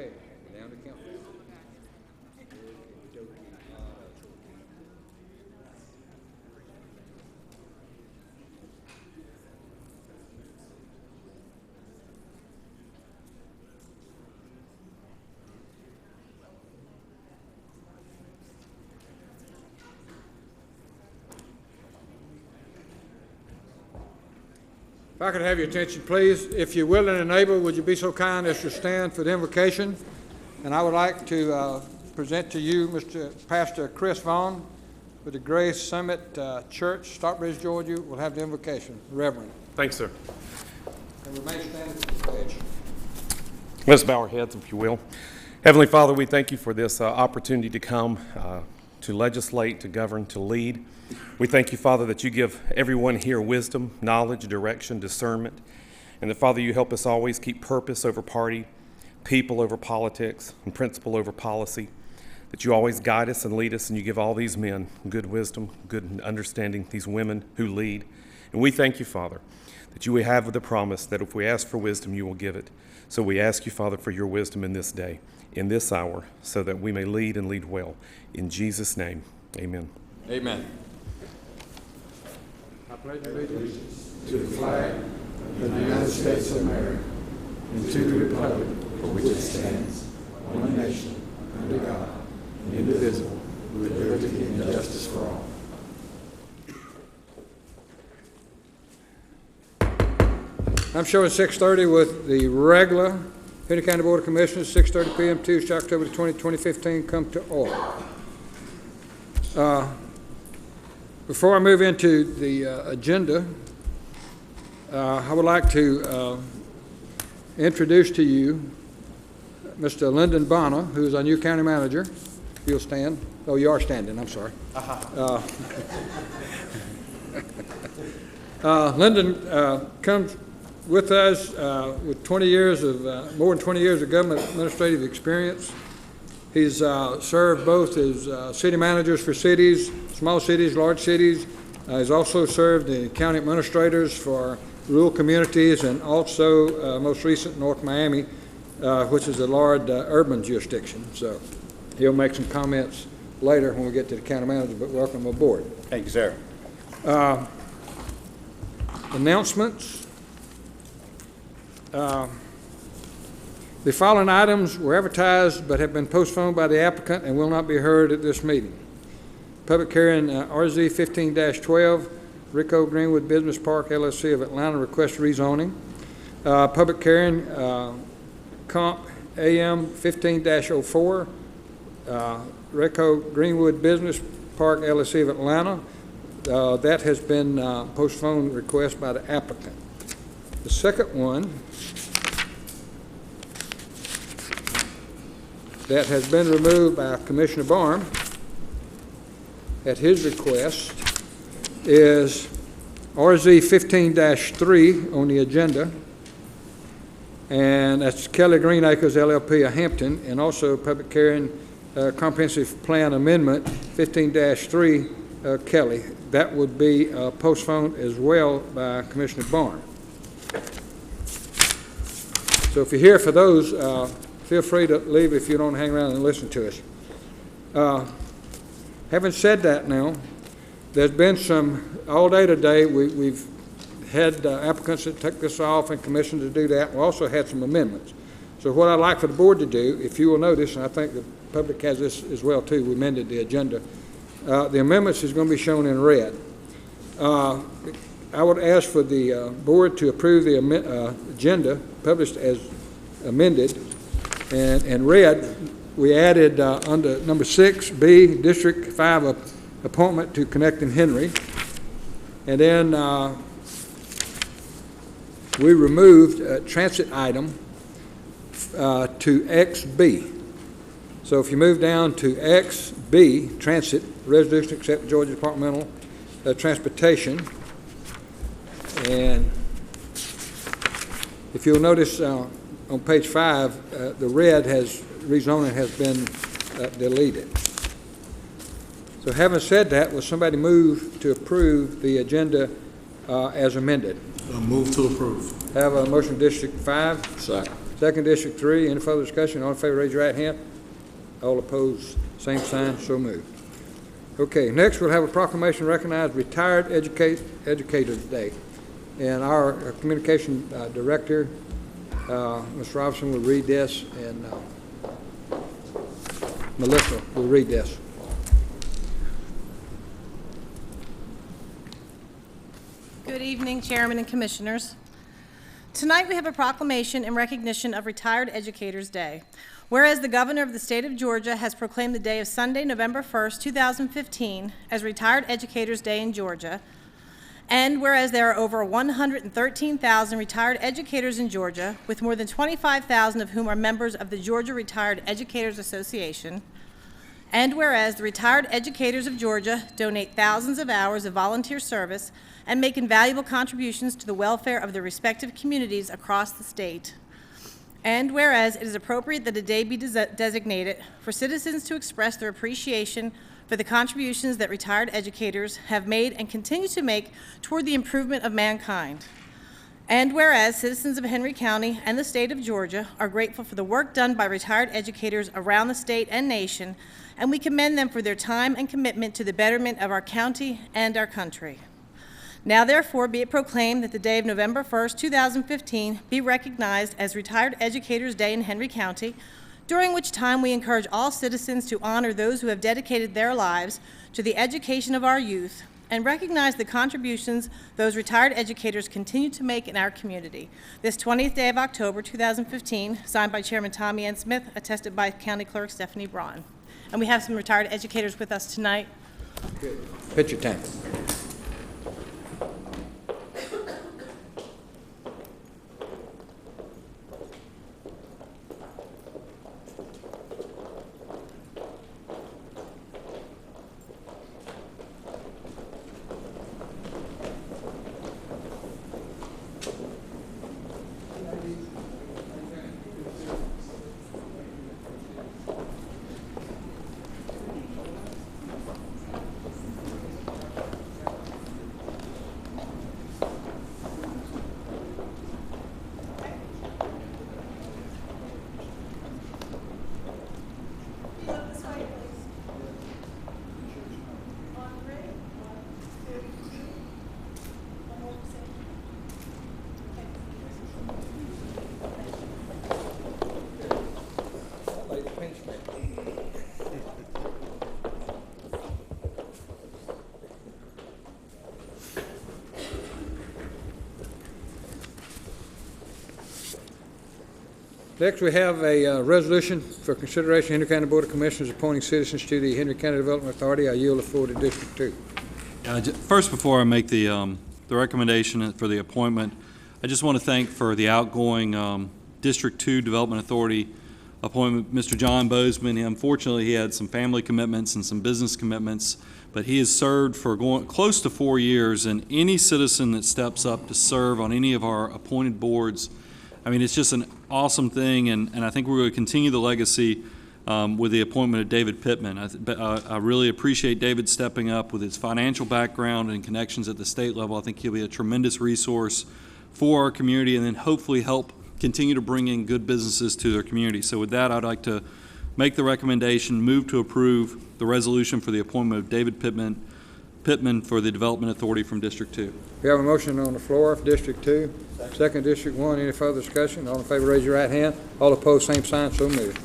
Okay, down to count. If I could have your attention, please. If you're willing and able, would you be so kind as to stand for the invocation? And I would like to present to you Mr. Pastor Chris Vaughn with the Grace Summit Church, Stockbridge, Georgia. We'll have the invocation. Reverend. Thanks, sir. And remain standing for the pledge. Let's bow our heads, if you will. Heavenly Father, we thank you for this opportunity to come to legislate, to govern, to lead. We thank you, Father, that you give everyone here wisdom, knowledge, direction, discernment, and that, Father, you help us always keep purpose over party, people over politics, and principle over policy, that you always guide us and lead us, and you give all these men good wisdom, good understanding, these women who lead. And we thank you, Father, that you have the promise that if we ask for wisdom, you will give it. So we ask you, Father, for your wisdom in this day, in this hour, so that we may lead and lead well. In Jesus' name, amen. Amen. I pledge allegiance to the flag of the United States of America and to the republic for which it stands, one nation, under God, indivisible, with liberty and justice for all. I'm showing 6:30 with the regular Henry County Board of Commissioners, 6:30 p.m. Tuesday, October 20, 2015, come to order. Before I move into the agenda, I would like to introduce to you Mr. Lyndon Bonner, who is our new county manager. If you'll stand. Oh, you are standing. I'm sorry. Lyndon comes with us with 20 years of, more than 20 years of government administrative experience. He's served both as city managers for cities, small cities, large cities. He's also served the county administrators for rural communities and also most recent North Miami, which is a large urban jurisdiction. So he'll make some comments later when we get to the county manager, but welcome aboard. Thank you, sir. Announcements. The following items were advertised but have been postponed by the applicant and will not be heard at this meeting. Public hearing RZ 15-12, Rico Greenwood Business Park LLC of Atlanta request rezoning. Public hearing Comp AM 15-04, Rico Greenwood Business Park LLC of Atlanta. That has been postponed request by the applicant. The second one that has been removed by Commissioner Barham at his request is RZ 15-3 on the agenda, and that's Kelly Green Acres LLP of Hampton, and also public hearing comprehensive plan amendment 15-3 Kelly. That would be postponed as well by Commissioner Barham. So if you're here for those, feel free to leave if you don't hang around and listen to us. Having said that now, there's been some, all day today, we've had applicants that took this off and commissioned to do that. We also had some amendments. So what I'd like for the board to do, if you will notice, and I think the public has this as well too, we amended the agenda, the amendments is going to be shown in red. I would ask for the board to approve the agenda published as amended. And in red, we added under number 6B, District 5 appointment to Connecting Henry. And then we removed transit item to XB. So if you move down to XB, transit, residential except Georgia Departmental Transportation. And if you'll notice on page 5, the red rezoning has been deleted. So having said that, will somebody move to approve the agenda as amended? Move to approve. Have a motion District 5. Second. Second District 3, any further discussion? All in favor, raise your right hand. All opposed, same sign, so moved. Okay, next we'll have a proclamation recognized Retired Educators Day. And our communication director, Ms. Robinson, will read this, and Melissa will read this. Good evening, Chairman and Commissioners. Tonight we have a proclamation in recognition of Retired Educators Day. Whereas the Governor of the State of Georgia has proclaimed the day of Sunday, November 1st, 2015 as Retired Educators Day in Georgia, and whereas there are over 113,000 retired educators in Georgia, with more than 25,000 of whom are members of the Georgia Retired Educators Association, and whereas the retired educators of Georgia donate thousands of hours of volunteer service and make invaluable contributions to the welfare of their respective communities across the state. And whereas it is appropriate that a day be designated for citizens to express their appreciation for the contributions that retired educators have made and continue to make toward the improvement of mankind. And whereas citizens of Henry County and the state of Georgia are grateful for the work done by retired educators around the state and nation, and we commend them for their time and commitment to the betterment of our county and our country. Now therefore be it proclaimed that the day of November 1st, 2015 be recognized as Retired Educators Day in Henry County, during which time we encourage all citizens to honor those who have dedicated their lives to the education of our youth and recognize the contributions those retired educators continue to make in our community. This 20th day of October 2015, signed by Chairman Tommy N. Smith, attested by County Clerk Stephanie Braun. And we have some retired educators with us tonight. Good. Picture time. Next, we have a resolution for consideration, Henry County Board of Commissioners appointing citizens to the Henry County Development Authority. I yield the floor to District 2. First, before I make the recommendation for the appointment, I just want to thank for the outgoing District 2 Development Authority appointment, Mr. John Bozeman. Unfortunately, he had some family commitments and some business commitments, but he has served for close to 4 years, and any citizen that steps up to serve on any of our appointed boards, I mean, it's just an awesome thing, and I think we're going to continue the legacy with the appointment of David Pittman. I really appreciate David stepping up with his financial background and connections at the state level. I think he'll be a tremendous resource for our community and then hopefully help continue to bring in good businesses to their community. So with that, I'd like to make the recommendation, move to approve the resolution for the appointment of David Pittman for the Development Authority from District 2. We have a motion on the floor for District 2. Second District 1. Any further discussion? All in favor, raise your right hand. All opposed, same sign. So moved.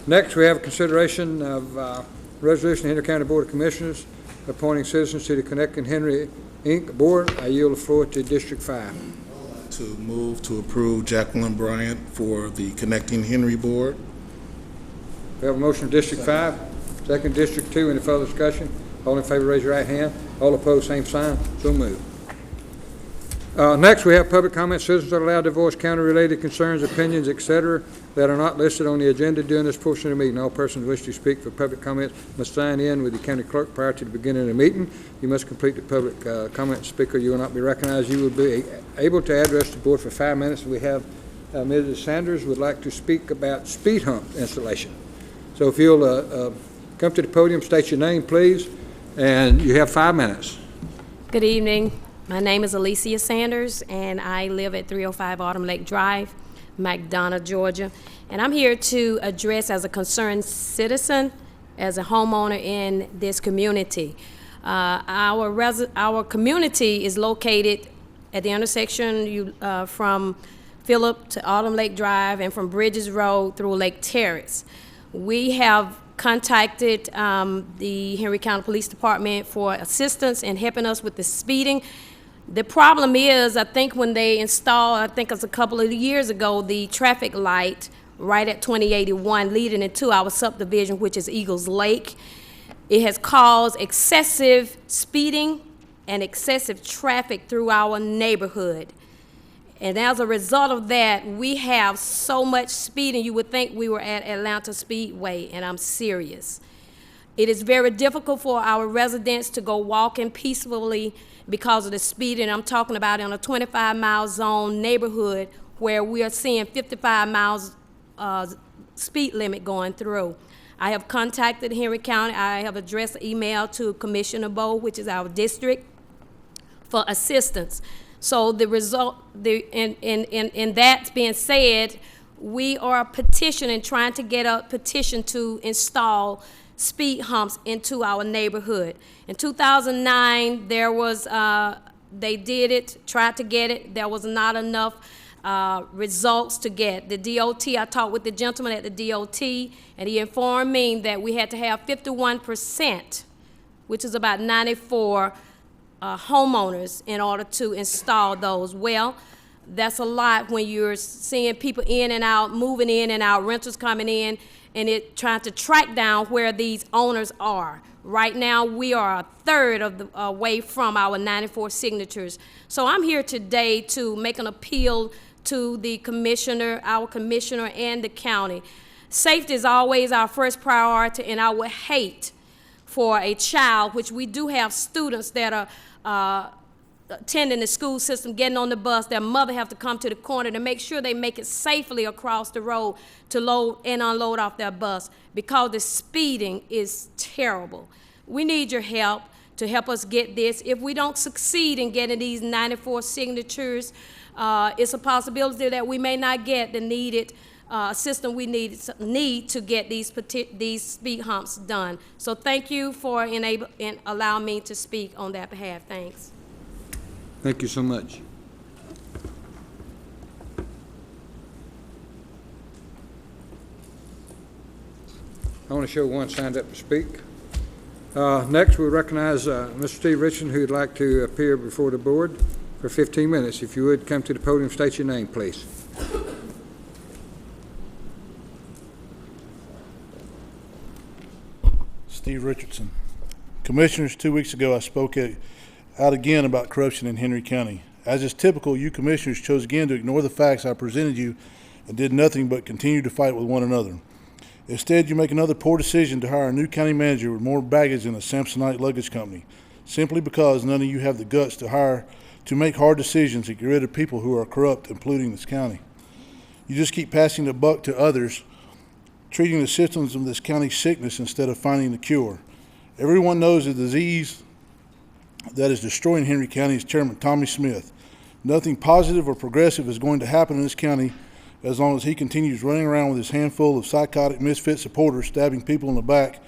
Next, we have a consideration of resolution of Henry County Board of Commissioners appointing citizens to the Connecting Henry, Inc. Board. I yield the floor to District 5. To move to approve Jacqueline Bryant for the Connecting Henry Board. We have a motion of District 5. Second District 2. Any further discussion? All in favor, raise your right hand. All opposed, same sign. So moved. Next, we have public comment. Citizens are allowed to voice county-related concerns, opinions, etc., that are not listed on the agenda during this portion of the meeting. All persons who wish to speak for public comments must sign in with the county clerk prior to the beginning of the meeting. You must complete the public comment. Speaker, you will not be recognized. You will be able to address the board for 5 minutes. We have Mrs. Sanders would like to speak about speed hump installation. So if you'll come to the podium, state your name, please, and you have 5 minutes. Good evening. My name is Alicia Sanders, and I live at 305 Autumn Lake Drive. McDonough, Georgia. And I'm here to address as a concerned citizen, as a homeowner in this community. Our community is located at the intersection from Phillip to Autumn Lake Drive and from Bridges Road through Lake Terrace. We have contacted the Henry County Police Department for assistance in helping us with the speeding. The problem is, I think when they installed, I think it was a couple of years ago, the traffic light right at 2081 leading into our subdivision, which is Eagles Lake, it has caused excessive speeding and excessive traffic through our neighborhood. And as a result of that, we have so much speeding, you would think we were at Atlanta Speedway, and I'm serious. It is very difficult for our residents to go walking peacefully because of the speeding. I'm talking about in a 25-mile zone neighborhood where we are seeing 55 miles speed limit going through. I have contacted Henry County. I have addressed an email to Commissioner Bowe, which is our district, for assistance. So the result, in that being said, we are petitioning, trying to get a petition to install speed humps into our neighborhood. In 2009, there was, they did it, tried to get it. There was not enough results to get. The DOT, I talked with the gentleman at the DOT, and he informed me that we had to have 51%, which is about 94 homeowners in order to install those. Well, that's a lot when you're seeing people in and out, moving in and out, renters coming in, and trying to track down where these owners are. Right now, we are a third of the way from our 94 signatures. So I'm here today to make an appeal to the commissioner, our commissioner, and the county. Safety is always our first priority, and I would hate for a child, which we do have students that are attending the school system, getting on the bus, their mother have to come to the corner to make sure they make it safely across the road to load and unload off their bus, because the speeding is terrible. We need your help to help us get this. If we don't succeed in getting these 94 signatures, it's a possibility that we may not get the needed assistance we need to get these speed humps done. So thank you for allowing me to speak on that behalf. Thanks. Thank you so much. I want to show one signed up to speak. Next, we recognize Mr. Steve Richardson, who would like to appear before the board for 15 minutes. If you would, come to the podium, state your name, please. Steve Richardson. Commissioners, 2 weeks ago I spoke out again about corruption in Henry County. As is typical, you commissioners chose again to ignore the facts I presented you and did nothing but continue to fight with one another. Instead, you make another poor decision to hire a new county manager with more baggage than a Samsonite luggage company, simply because none of you have the guts to make hard decisions and get rid of people who are corrupt and polluting this county. You just keep passing the buck to others, treating the symptoms of this county's sickness instead of finding the cure. Everyone knows the disease that is destroying Henry County is Chairman Tommy Smith. Nothing positive or progressive is going to happen in this county as long as he continues running around with his handful of psychotic misfit supporters, stabbing people in the back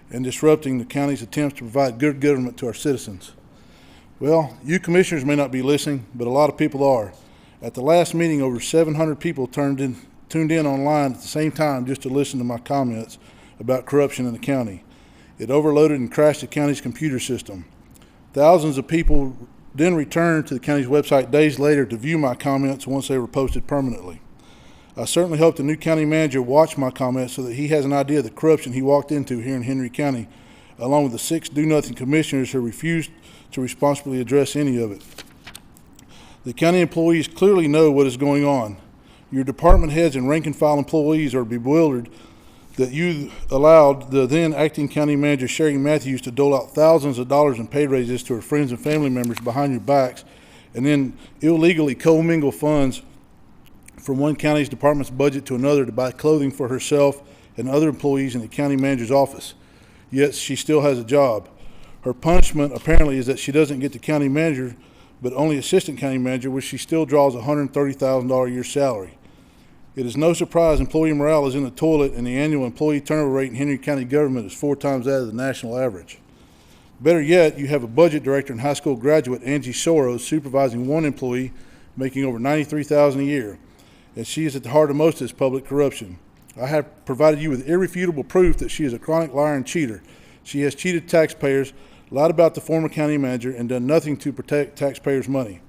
and disrupting the county's attempts to provide good government to our citizens. Well, you commissioners may not be listening, but a lot of people are. At the last meeting, over 700 people tuned in online at the same time just to listen to my comments about corruption in the county. It overloaded and crashed the county's computer system. Thousands of people then returned to the county's website days later to view my comments once they were posted permanently. I certainly hope the new county manager watched my comments so that he has an idea of the corruption he walked into here in Henry County, along with the 6 do-nothing commissioners who refused to responsibly address any of it. The county employees clearly know what is going on. Your department heads and rank-and-file employees are bewildered that you allowed the then acting county manager, Sherry Matthews, to dole out thousands of dollars in pay raises to her friends and family members behind your backs, and then illegally commingle funds from one county's department's budget to another to buy clothing for herself and other employees in the county manager's office. Yet she still has a job. Her punishment apparently is that she doesn't get the county manager, but only assistant county manager, which she still draws a $130,000 a year salary. It is no surprise employee morale is in the toilet, and the annual employee turnover rate in Henry County government is 4 times that of the national average. Better yet, you have a budget director and high school graduate, Angie Soros, supervising one employee making over $93,000 a year, and she is at the heart of most of this public corruption. I have provided you with irrefutable proof that she is a chronic liar and cheater. She has cheated taxpayers, lied about the former county manager, and done nothing to protect taxpayers' money.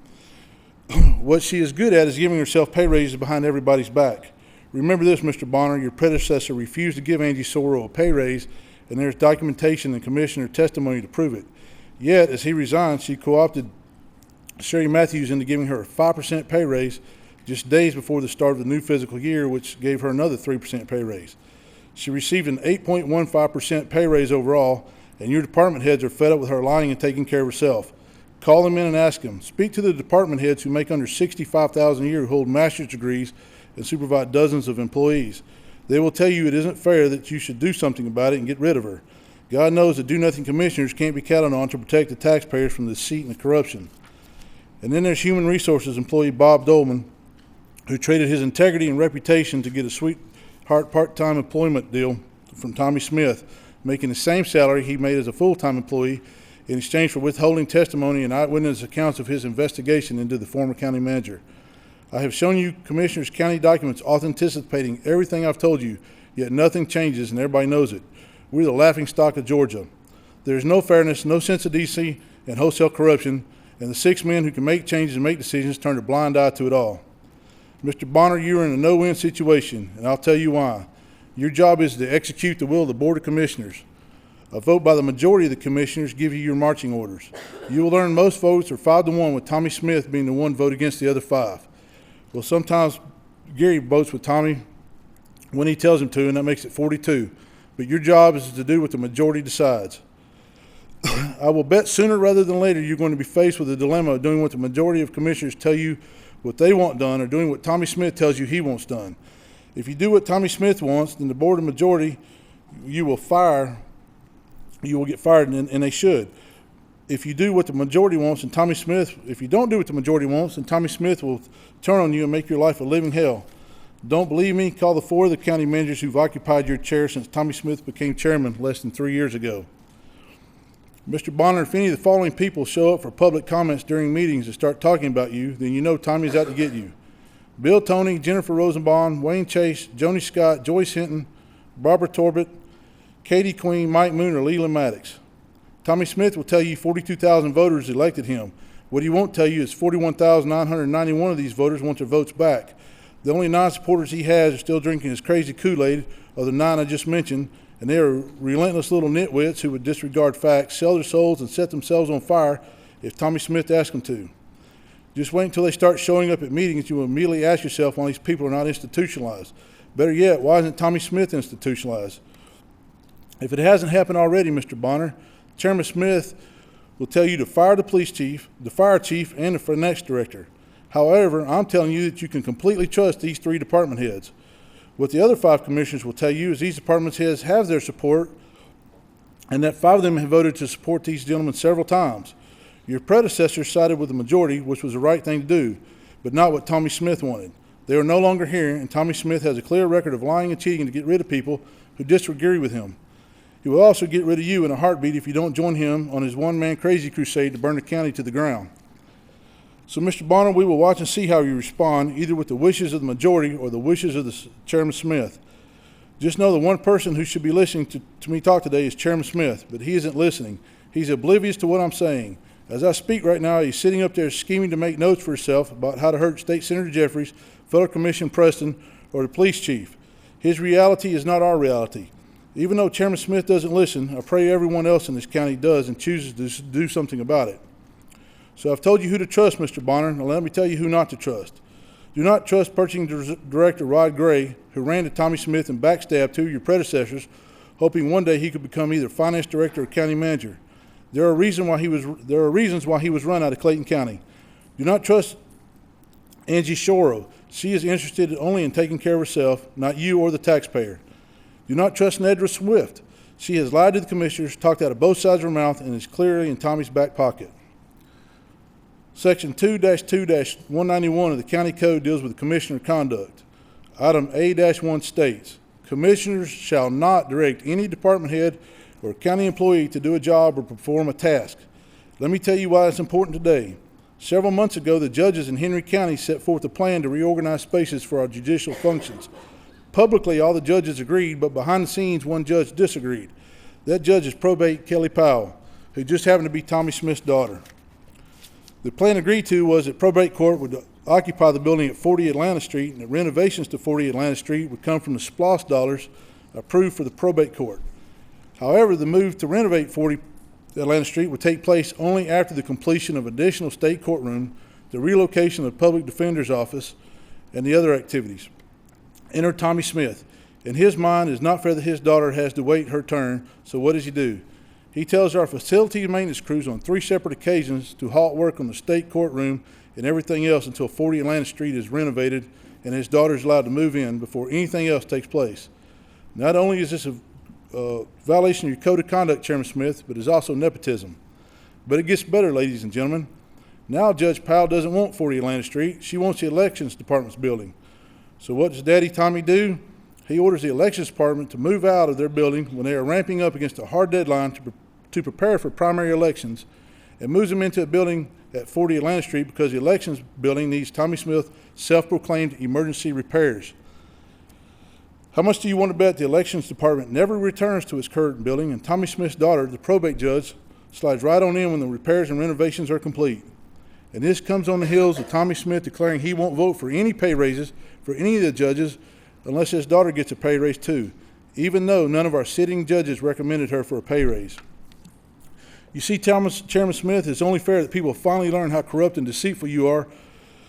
What she is good at is giving herself pay raises behind everybody's back. Remember this, Mr. Bonner, your predecessor refused to give Angie Sorrell a pay raise, and there's documentation and commissioner testimony to prove it. Yet, as he resigned, she co-opted Sherry Matthews into giving her a 5% pay raise just days before the start of the new fiscal year, which gave her another 3% pay raise. She received an 8.15% pay raise overall, and your department heads are fed up with her lying and taking care of herself. Call them in and ask them. Speak to the department heads who make under $65,000 a year, who hold master's degrees and supervise dozens of employees. They will tell you it isn't fair, that you should do something about it and get rid of her. God knows the do-nothing commissioners can't be counted on to protect the taxpayers from the deceit and the corruption. And then there's Human Resources employee Bob Dolman, who traded his integrity and reputation to get a sweetheart part-time employment deal from Tommy Smith, making the same salary he made as a full-time employee in exchange for withholding testimony and eyewitness accounts of his investigation into the former county manager. I have shown you Commissioners' county documents authenticating everything I've told you, yet nothing changes and everybody knows it. We're the laughingstock of Georgia. There is no fairness, no sense of decency, and wholesale corruption, and the 6 men who can make changes and make decisions turn a blind eye to it all. Mr. Bonner, you are in a no-win situation, and I'll tell you why. Your job is to execute the will of the Board of Commissioners. A vote by the majority of the commissioners give you your marching orders. You will learn most votes are 5-1, with Tommy Smith being the one vote against the other 5. Well, sometimes Gary votes with Tommy when he tells him to, and that makes it 42. But your job is to do what the majority decides. I will bet sooner rather than later you're going to be faced with the dilemma of doing what the majority of commissioners tell you what they want done, or doing what Tommy Smith tells you he wants done. If you do what Tommy Smith wants, then the board of majority you will get fired, and they should. If you do what the majority wants, and if you don't do what the majority wants, then Tommy Smith will turn on you and make your life a living hell. Don't believe me? Call the 4 of the county managers who've occupied your chair since Tommy Smith became chairman less than 3 years ago. Mr. Bonner, if any of the following people show up for public comments during meetings and start talking about you, then you know Tommy's out to get you. Bill Toney, Jennifer Rosenbaum, Wayne Chase, Joni Scott, Joyce Hinton, Barbara Torbett, Katie Queen, Mike Moon, or Leland Maddox. Tommy Smith will tell you 42,000 voters elected him. What he won't tell you is 41,991 of these voters want their votes back. The only 9 supporters he has are still drinking his crazy Kool-Aid of the 9 I just mentioned, and they are relentless little nitwits who would disregard facts, sell their souls, and set themselves on fire if Tommy Smith asked them to. Just wait until they start showing up at meetings. You will immediately ask yourself why these people are not institutionalized. Better yet, why isn't Tommy Smith institutionalized? If it hasn't happened already, Mr. Bonner, Chairman Smith will tell you to fire the police chief, the fire chief, and the finance director. However, I'm telling you that you can completely trust these 3 department heads. What the other 5 commissioners will tell you is these department heads have their support, and that 5 of them have voted to support these gentlemen several times. Your predecessor sided with the majority, which was the right thing to do, but not what Tommy Smith wanted. They are no longer here, and Tommy Smith has a clear record of lying and cheating to get rid of people who disagree with him. He will also get rid of you in a heartbeat if you don't join him on his one-man crazy crusade to burn the county to the ground. So, Mr. Bonner, we will watch and see how you respond, either with the wishes of the majority or the wishes of Chairman Smith. Just know the one person who should be listening to me talk today is Chairman Smith, but he isn't listening. He's oblivious to what I'm saying. As I speak right now, he's sitting up there scheming to make notes for himself about how to hurt State Senator Jeffries, Fellow Commissioner Preston, or the police chief. His reality is not our reality. Even though Chairman Smith doesn't listen, I pray everyone else in this county does and chooses to do something about it. So I've told you who to trust, Mr. Bonner. Now let me tell you who not to trust. Do not trust Purchasing Director Rod Gray, who ran to Tommy Smith and backstabbed 2 of your predecessors, hoping one day he could become either finance director or county manager. There are reasons why he was run out of Clayton County. Do not trust Angie Shoro. She is interested only in taking care of herself, not you or the taxpayer. Do not trust Nedra Swift. She has lied to the commissioners, talked out of both sides of her mouth, and is clearly in Tommy's back pocket. Section 2-2-191 of the County Code deals with commissioner conduct. Item A-1 states, Commissioners shall not direct any department head or county employee to do a job or perform a task. Let me tell you why it's important today. Several months ago, the judges in Henry County set forth a plan to reorganize spaces for our judicial functions. Publicly, all the judges agreed, but behind the scenes, one judge disagreed. That judge is probate Kelly Powell, who just happened to be Tommy Smith's daughter. The plan agreed to was that probate court would occupy the building at 40 Atlanta Street, and that renovations to 40 Atlanta Street would come from the SPLOST dollars approved for the probate court. However, the move to renovate 40 Atlanta Street would take place only after the completion of additional state courtroom, the relocation of the public defender's office, and the other activities. Enter Tommy Smith. In his mind, it is not fair that his daughter has to wait her turn, so what does he do? He tells our facility maintenance crews on 3 separate occasions to halt work on the state courtroom and everything else until 40 Atlanta Street is renovated and his daughter is allowed to move in before anything else takes place. Not only is this a violation of your code of conduct, Chairman Smith, but it's also nepotism. But it gets better, ladies and gentlemen. Now Judge Powell doesn't want 40 Atlanta Street. She wants the elections department's building. So what does Daddy Tommy do? He orders the elections department to move out of their building when they are ramping up against a hard deadline to prepare for primary elections, and moves them into a building at 40 Atlanta Street because the elections building needs Tommy Smith self-proclaimed emergency repairs. How much do you want to bet the elections department never returns to its current building, and Tommy Smith's daughter, the probate judge, slides right on in when the repairs and renovations are complete? And this comes on the heels of Tommy Smith declaring he won't vote for any pay raises for any of the judges unless his daughter gets a pay raise too, even though none of our sitting judges recommended her for a pay raise. You see, Chairman Smith, it's only fair that people finally learn how corrupt and deceitful you are,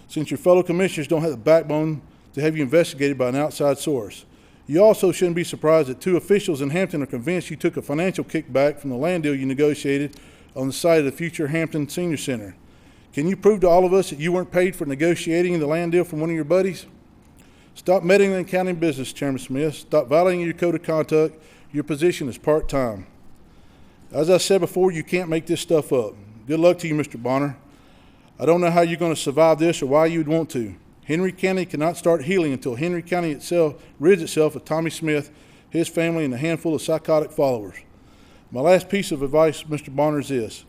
since your fellow commissioners don't have the backbone to have you investigated by an outside source. You also shouldn't be surprised that 2 officials in Hampton are convinced you took a financial kickback from the land deal you negotiated on the site of the future Hampton Senior Center. Can you prove to all of us that you weren't paid for negotiating the land deal from one of your buddies? Stop meddling in county business, Chairman Smith. Stop violating your code of conduct. Your position is part-time. As I said before, you can't make this stuff up. Good luck to you, Mr. Bonner. I don't know how you're going to survive this or why you'd want to. Henry County cannot start healing until Henry County itself rids itself of Tommy Smith, his family, and a handful of psychotic followers. My last piece of advice, Mr. Bonner, is this.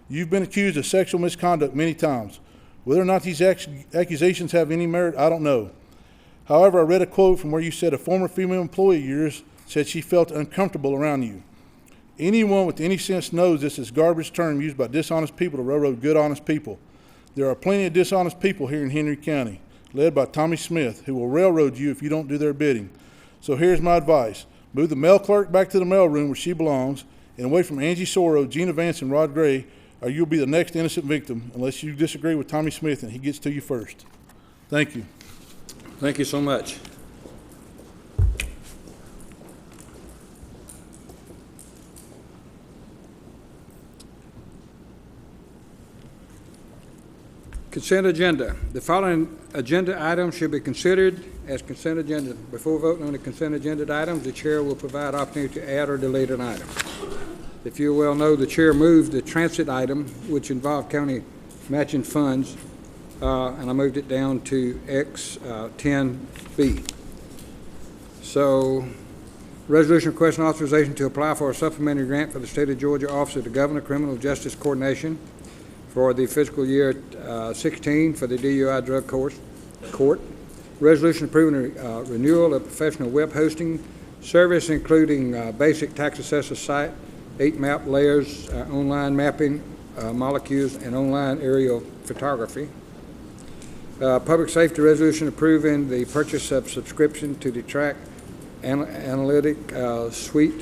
You've been accused of sexual misconduct many times. Whether or not these accusations have any merit, I don't know. However, I read a quote from where you said a former female employee of yours said she felt uncomfortable around you. Anyone with any sense knows this is a garbage term used by dishonest people to railroad good, honest people. There are plenty of dishonest people here in Henry County, led by Tommy Smith, who will railroad you if you don't do their bidding. So here's my advice. Move the mail clerk back to the mail room where she belongs, and away from Angie Soro, Gina Vance, and Rod Gray, or you'll be the next innocent victim unless you disagree with Tommy Smith and he gets to you first. Thank you. Thank you so much. Consent agenda. The following agenda items should be considered as consent agenda. Before voting on the consent agenda items, the chair will provide opportunity to add or delete an item. If you well know, the chair moved the transit item, which involved county matching funds, and I moved it down to X10B. So, resolution requesting authorization to apply for a supplementary grant for the State of Georgia Office of the Governor Criminal Justice Coordination for the fiscal year 16 for the DUI drug court. Resolution approving renewal of professional web hosting service, including basic tax assessor site, 8 map layers, online mapping, molecules, and online aerial photography. Public safety resolution approving the purchase of subscription to the track analytic suite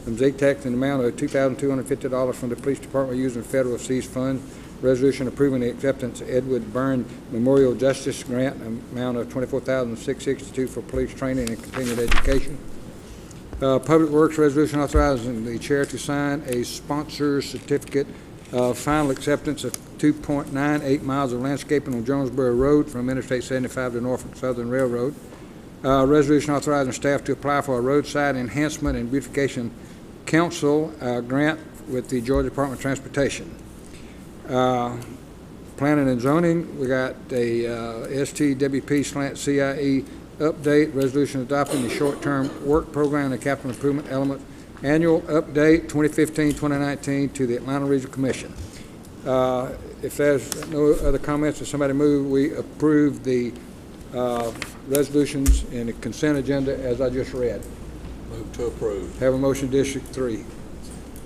from ZTEC in the amount of $2,250 from the police department using federal seized funds. Resolution approving the acceptance of Edward Byrne Memorial Justice Grant amount of $24,662 for police training and continued education. Public Works resolution authorizing the chair to sign a sponsor certificate of final acceptance of 2.98 miles of landscaping on Jonesboro Road from Interstate 75 to Norfolk Southern Railroad. Resolution authorizing staff to apply for a roadside enhancement and beautification council grant with the Georgia Department of Transportation. Planning and zoning, we got a STWP/CIE update, resolution adopting the short-term work program and capital improvement element, annual update 2015-2019 to the Atlanta Regional Commission. If there's no other comments, or somebody move, we approve the resolutions in the consent agenda as I just read. Move to approve. Have a motion, District 3.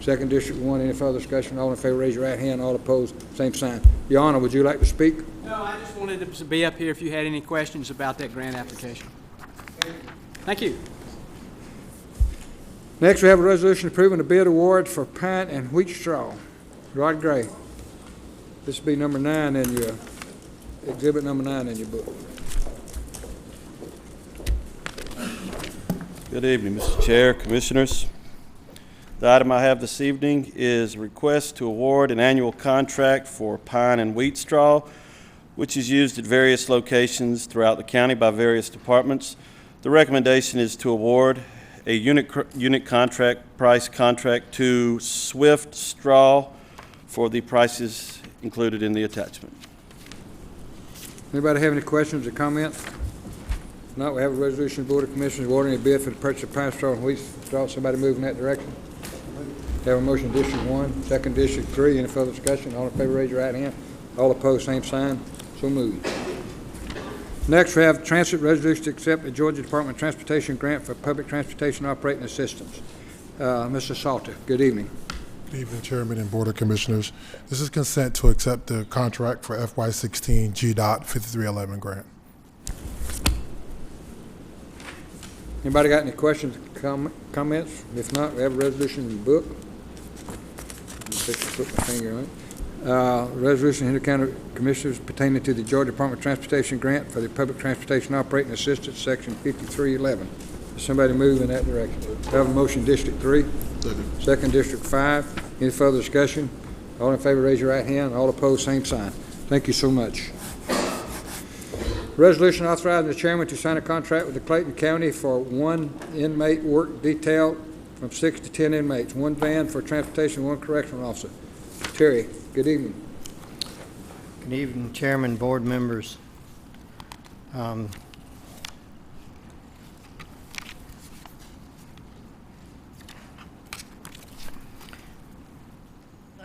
Second, District 1. Any further discussion? All in favor, raise your right hand. All opposed, same sign. Your Honor, would you like to speak? No, I just wanted to be up here if you had any questions about that grant application. Thank you. Next, we have a resolution approving the bid award for pine and wheat straw. Rod Gray. This will be number 9 in your, exhibit number 9 in your book. Good evening, Mr. Chair, Commissioners. The item I have this evening is a request to award an annual contract for pine and wheat straw, which is used at various locations throughout the county by various departments. The recommendation is to award a unit contract, price contract to Swift Straw for the prices included in the attachment. Anybody have any questions or comments? If not, we have a resolution of the Board of Commissioners awarding a bid for the purchase of pine straw and wheat straw. Somebody move in that direction. Have a motion, District 1. Second, District 3. Any further discussion? All in favor, raise your right hand. All opposed, same sign. So moved. Next, we have transit resolution to accept the Georgia Department of Transportation grant for public transportation operating assistance. Mr. Salter, good evening. Good evening, Chairman and Board of Commissioners. This is consent to accept the contract for FY16 GDOT 5311 grant. Anybody got any questions, comments? If not, we have a resolution in the book. Put my finger on it. Resolution of Henry County Commissioners pertaining to the Georgia Department of Transportation grant for the public transportation operating assistance, section 5311. Somebody move in that direction. Have a motion, District 3. Second, District 5. Any further discussion? All in favor, raise your right hand. All opposed, same sign. Thank you so much. Resolution authorizing the chairman to sign a contract with the Clayton County for one inmate work detail from 6 to 10 inmates, one van for transportation, one correctional officer. Terry, good evening. Good evening, Chairman, board members.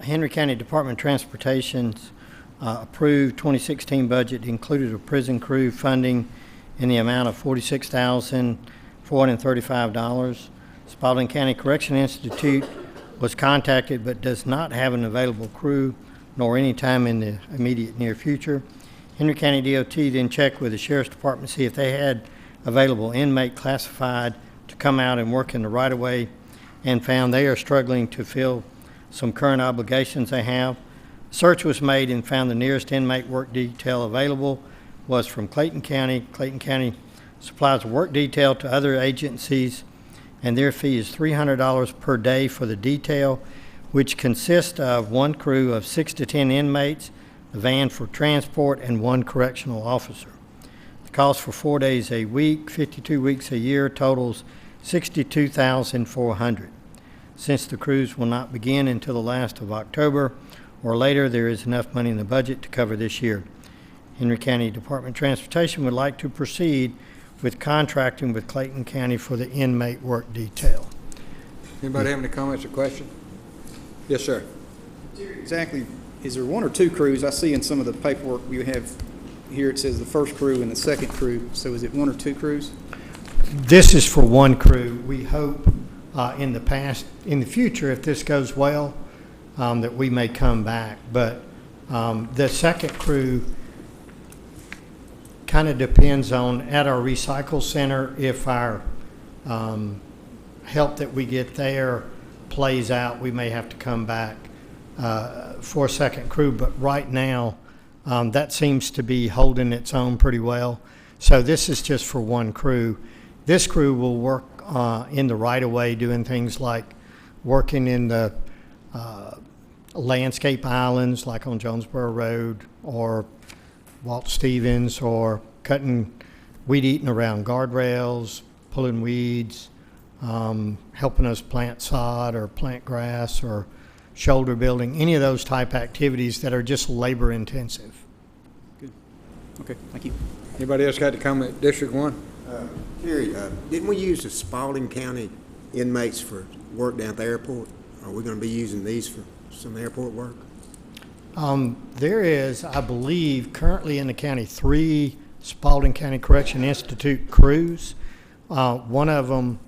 Henry County Department of Transportation's approved 2016 budget included a prison crew funding in the amount of $46,435. Spalding County Correction Institute was contacted but does not have an available crew nor any time in the immediate near future. Henry County DOT then checked with the Sheriff's Department to see if they had available inmate classified to come out and work in the right-of-way and found they are struggling to fill some current obligations they have. Search was made and found the nearest inmate work detail available was from Clayton County. Clayton County supplies a work detail to other agencies, and their fee is $300 per day for the detail, which consists of one crew of 6 to 10 inmates, a van for transport, and one correctional officer. The cost for 4 days a week, 52 weeks a year, totals $62,400. Since the cruise will not begin until the last of October or later, there is enough money in the budget to cover this year. Henry County Department of Transportation would like to proceed with contracting with Clayton County for the inmate work detail. Anybody have any comments or questions? Yes, sir. Exactly. Is there one or two crews? I see in some of the paperwork you have here, it says the first crew and the second crew. So is it one or two crews? This is for one crew. We hope in the future, if this goes well, that we may come back. But the second crew kind of depends on, at our recycle center, if our help that we get there plays out, we may have to come back for a second crew. But right now, that seems to be holding its own pretty well. So this is just for one crew. This crew will work in the right-of-way, doing things like working in the landscape islands, like on Jonesboro Road or Walt Stevens, or cutting, weed eating around guardrails, pulling weeds, helping us plant sod or plant grass or shoulder building, any of those type activities that are just labor intensive. Good. Okay, thank you. Anybody else got to comment? District 1? Terry, didn't we use the Spalding County inmates for work down at the airport? Are we going to be using these for some airport work? There is, I believe, currently in the county, 3 Spalding County Correction Institute crews. One of them,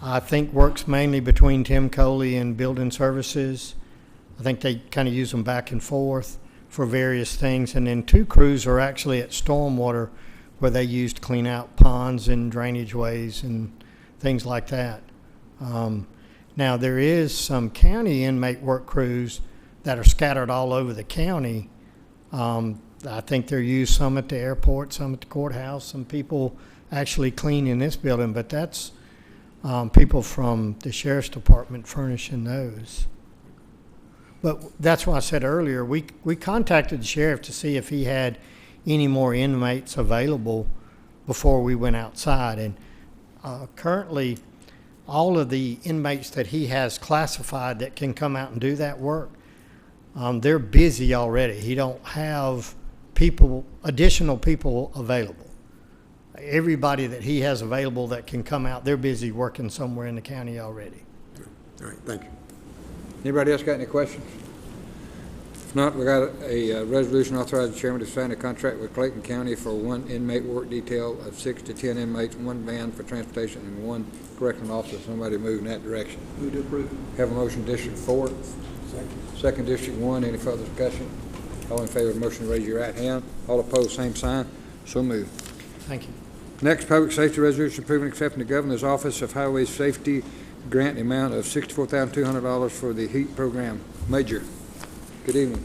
I think, works mainly between Tim Coley and Building Services. I think they kind of use them back and forth for various things. And then 2 crews are actually at Stormwater, where they use to clean out ponds and drainage ways and things like that. Now, there is some county inmate work crews that are scattered all over the county. I think they're used some at the airport, some at the courthouse, some people actually clean in this building, but that's people from the sheriff's department furnishing those. But that's why I said earlier, we contacted the sheriff to see if he had any more inmates available before we went outside. And currently, all of the inmates that he has classified that can come out and do that work, they're busy already. He don't have additional people available. Everybody that he has available that can come out, they're busy working somewhere in the county already. All right, thank you. Anybody else got any questions? If not, we got a resolution authorizing the chairman to sign a contract with Clayton County for 1 inmate work detail of 6 to 10 inmates, 1 van for transportation, and 1 correctional officer. Somebody move in that direction. Move to approve. Have a motion, District 4. Second, District 1. Any further discussion? All in favor of the motion, raise your right hand. All opposed, same sign. So moved. Thank you. Next, public safety resolution approving and accepting the Governor's Office of Highway Safety grant amount of $64,200 for the HEAT program. Major. Good evening.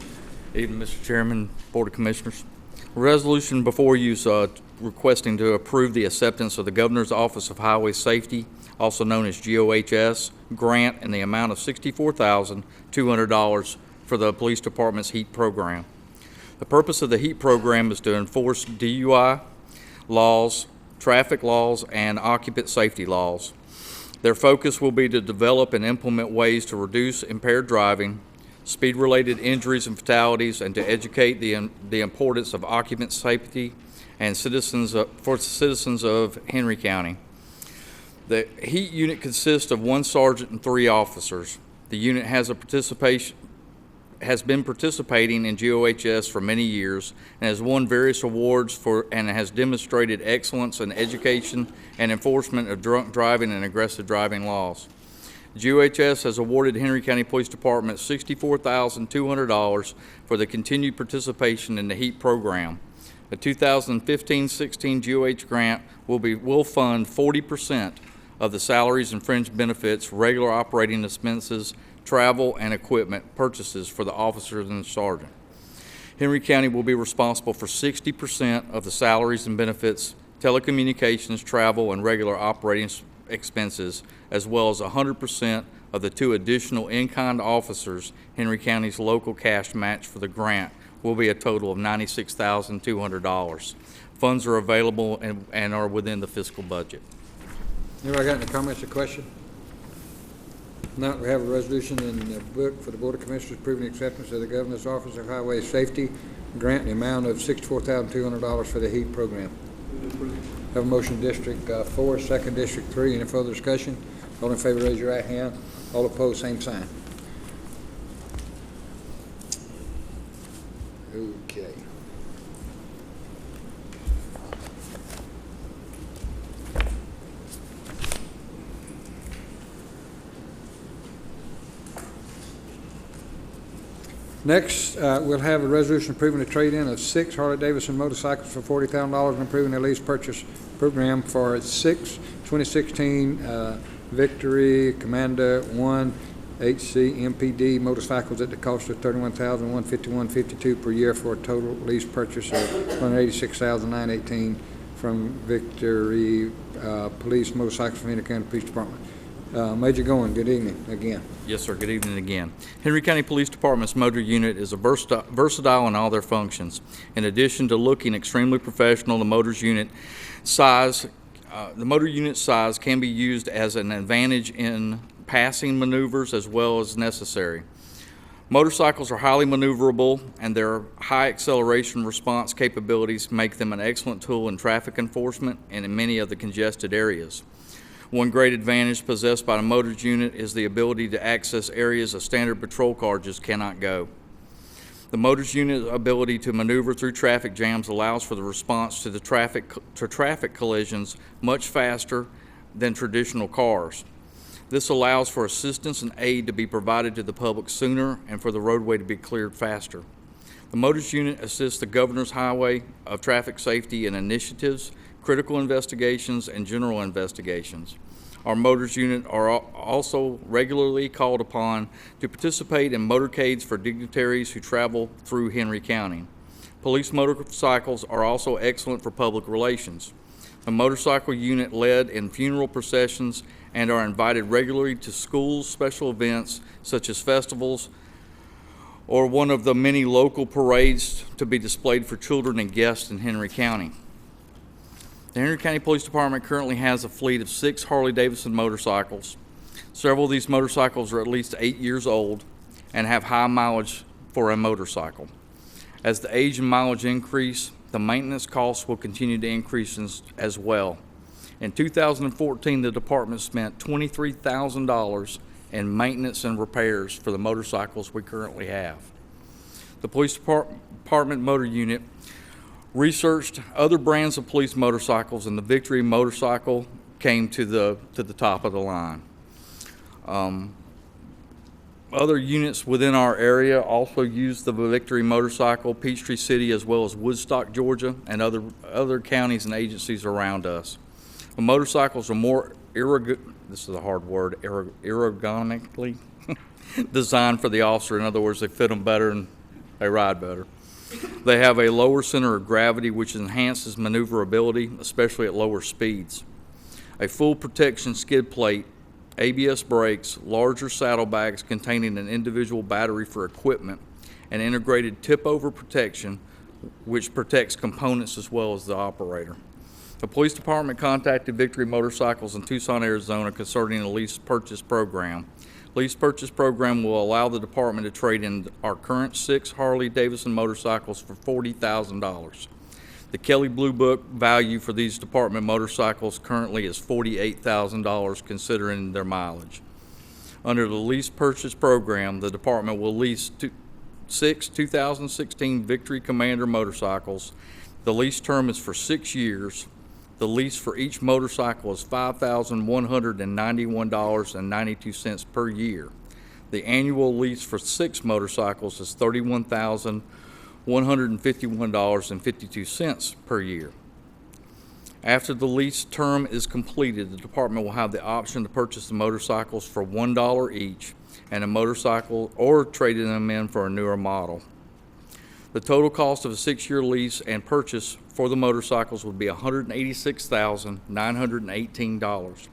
Evening, Mr. Chairman, Board of Commissioners. Resolution before you is requesting to approve the acceptance of the Governor's Office of Highway Safety, also known as GOHS, grant in the amount of $64,200 for the Police Department's HEAT program. The purpose of the HEAT program is to enforce DUI laws, traffic laws, and occupant safety laws. Their focus will be to develop and implement ways to reduce impaired driving, speed-related injuries and fatalities, and to educate the importance of occupant safety and for citizens of Henry County. The HEAT unit consists of 1 sergeant and 3 officers. The unit has been participating in GOHS for many years and has won various awards and has demonstrated excellence in education and enforcement of drunk driving and aggressive driving laws. GOHS has awarded Henry County Police Department $64,200 for the continued participation in the HEAT program. The 2015-16 GOH grant will fund 40% of the salaries and fringe benefits, regular operating expenses, travel, and equipment purchases for the officers and the sergeant. Henry County will be responsible for 60% of the salaries and benefits, telecommunications, travel, and regular operating expenses, as well as 100% of the 2 additional in-kind officers. Henry County's local cash match for the grant will be a total of $96,200. Funds are available and are within the fiscal budget. Anybody got any comments or questions? Now, we have a resolution in the book for the Board of Commissioners approving acceptance of the Governor's Office of Highway Safety grant in the amount of $64,200 for the HEAT program. Have a motion, District 4, second, District 3. Any further discussion? All in favor, raise your right hand. All opposed, same sign. Okay. Next, we'll have a resolution approving the trade-in of 6 Harley-Davidson motorcycles for $40,000 and approving the lease purchase program for 6 2016 Victory Commander 1 HC MPD motorcycles at the cost of $31,151.52 per year for a total lease purchase of $186,918 from Victory Police Motorcycles from Henry County Police Department. Major Goin, good evening again. Yes, sir. Good evening again. Henry County Police Department's motor unit is versatile in all their functions. In addition to looking extremely professional, the motor unit size can be used as an advantage in passing maneuvers as well as necessary. Motorcycles are highly maneuverable, and their high acceleration response capabilities make them an excellent tool in traffic enforcement and in many of the congested areas. One great advantage possessed by the motors unit is the ability to access areas a standard patrol car just cannot go. The motors unit's ability to maneuver through traffic jams allows for the response to traffic collisions much faster than traditional cars. This allows for assistance and aid to be provided to the public sooner and for the roadway to be cleared faster. The motors unit assists the Governor's Highway of Traffic Safety in initiatives, critical investigations, and general investigations. Our motors unit are also regularly called upon to participate in motorcades for dignitaries who travel through Henry County. Police motorcycles are also excellent for public relations. The motorcycle unit led in funeral processions and are invited regularly to schools, special events such as festivals, or one of the many local parades to be displayed for children and guests in Henry County. The Henry County Police Department currently has a fleet of 6 Harley-Davidson motorcycles. Several of these motorcycles are at least 8 years old and have high mileage for a motorcycle. As the age and mileage increase, the maintenance costs will continue to increase as well. In 2014, the department spent $23,000 in maintenance and repairs for the motorcycles we currently have. The Police Department Motor Unit researched other brands of police motorcycles, and the Victory motorcycle came to the top of the line. Other units within our area also use the Victory motorcycle, Peachtree City, as well as Woodstock, Georgia, and other counties and agencies around us. The motorcycles are more ergonomically designed for the officer. In other words, they fit them better and they ride better. They have a lower center of gravity, which enhances maneuverability, especially at lower speeds. A full protection skid plate, ABS brakes, larger saddlebags containing an individual battery for equipment, and integrated tip-over protection, which protects components as well as the operator. The police department contacted Victory Motorcycles in Tucson, Arizona concerning a lease purchase program. Lease purchase program will allow the department to trade in our current 6 Harley-Davidson motorcycles for $40,000. The Kelley Blue Book value for these department motorcycles currently is $48,000 considering their mileage. Under the lease purchase program, the department will lease 6 2016 Victory Commander motorcycles. The lease term is for 6 years. The lease for each motorcycle is $5,191.92 per year. The annual lease for 6 motorcycles is $31,151.52 per year. After the lease term is completed, the department will have the option to purchase the motorcycles for $1 each and a motorcycle or trading them in for a newer model. The total cost of a 6-year lease and purchase for the motorcycles would be $186,918.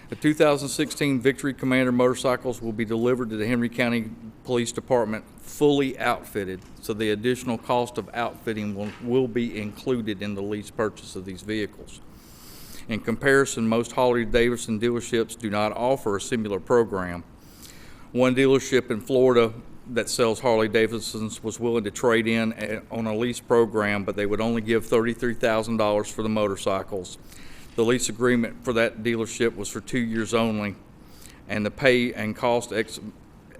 The 2016 Victory Commander motorcycles will be delivered to the Henry County Police Department fully outfitted, so the additional cost of outfitting will be included in the lease purchase of these vehicles. In comparison, most Harley-Davidson dealerships do not offer a similar program. One dealership in Florida that sells Harley-Davidsons was willing to trade in on a lease program, but they would only give $33,000 for the motorcycles. The lease agreement for that dealership was for 2 years only, and the pay and cost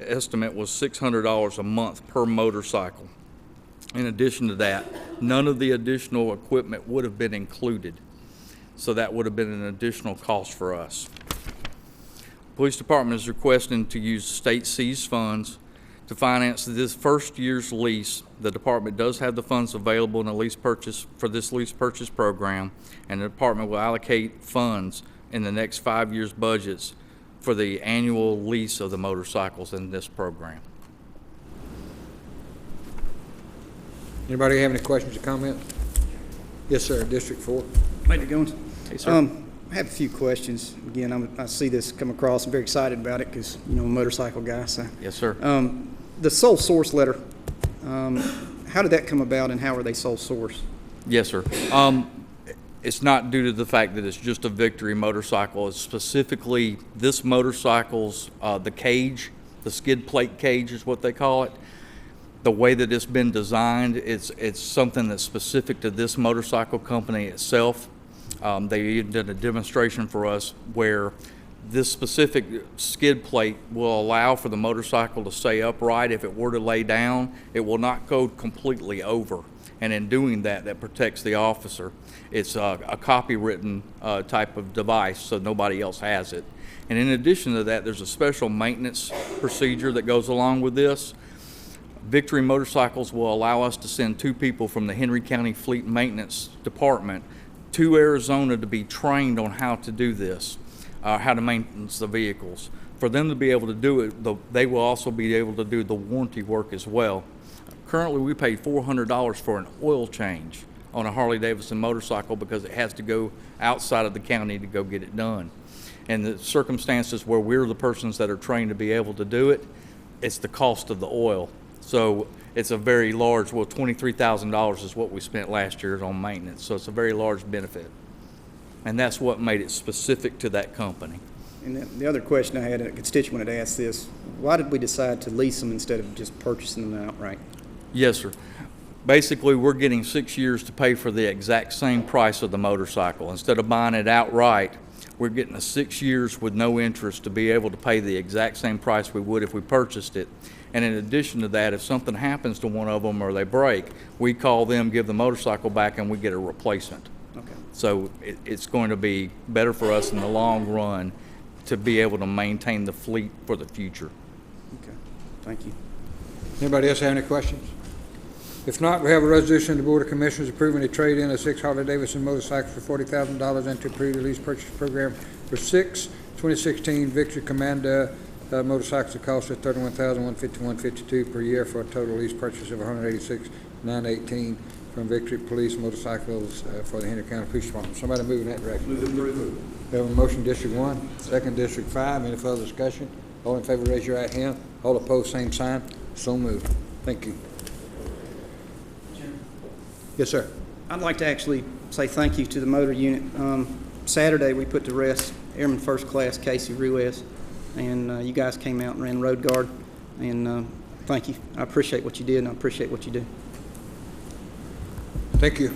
estimate was $600 a month per motorcycle. In addition to that, none of the additional equipment would have been included, so that would have been an additional cost for us. Police Department is requesting to use state seized funds to finance this first year's lease. The department does have the funds available in the lease purchase for this lease purchase program, and the department will allocate funds in the next 5 years' budgets for the annual lease of the motorcycles in this program. Anybody have any questions or comments? Yes, sir. District 4. Major Goins. Hey, sir. I have a few questions. Again, I see this come across. I'm very excited about it because, I'm a motorcycle guy. So. Yes, sir. The sole source letter, how did that come about and how are they sole source? Yes, sir. It's not due to the fact that it's just a Victory motorcycle. It's specifically this motorcycle's, the cage the skid plate cage is what they call it. The way that it's been designed, it's something that's specific to this motorcycle company itself. They even did a demonstration for us where this specific skid plate will allow for the motorcycle to stay upright. If it were to lay down, it will not go completely over. And in doing that, that protects the officer. It's a copywritten type of device, so nobody else has it. And in addition to that, there's a special maintenance procedure that goes along with this. Victory Motorcycles will allow us to send 2 people from the Henry County Fleet Maintenance Department to Arizona to be trained on how to do this, how to maintain the vehicles. For them to be able to do it, they will also be able to do the warranty work as well. Currently, we pay $400 for an oil change on a Harley-Davidson motorcycle because it has to go outside of the county to go get it done. And the circumstances where we're the persons that are trained to be able to do it, it's the cost of the oil. So it's a very large, well, $23,000 is what we spent last year on maintenance. So it's a very large benefit. And that's what made it specific to that company. And the other question I had, a constituent had asked this, why did we decide to lease them instead of just purchasing them outright? Yes, sir. Basically, we're getting 6 years to pay for the exact same price of the motorcycle. Instead of buying it outright, we're getting a 6 years with no interest to be able to pay the exact same price we would if we purchased it. And in addition to that, if something happens to one of them or they break, we call them, give the motorcycle back, and we get a replacement. Okay. So it's going to be better for us in the long run to be able to maintain the fleet for the future. Okay, thank you. Anybody else have any questions? If not, we have a resolution of the Board of Commissioners approving a trade-in of 6 Harley-Davidson motorcycles for $40,000 into a pre-release purchase program for 6 2016 Victory Commander motorcycles at cost of $31,151.52 per year for a total lease purchase of $186,918 from Victory Police Motorcycles for the Henry County Police Department. Somebody move in that direction. Move to approve. We have a motion, District 1, second District 5. Any further discussion? All in favor, raise your right hand. All opposed, same sign. So moved. Thank you. Yes, sir. I'd like to actually say thank you to the motor unit. Saturday, we put to rest Airman First Class Casey Ruiz, and you guys came out and ran road guard, and thank you. I appreciate what you did, and I appreciate what you do. Thank you.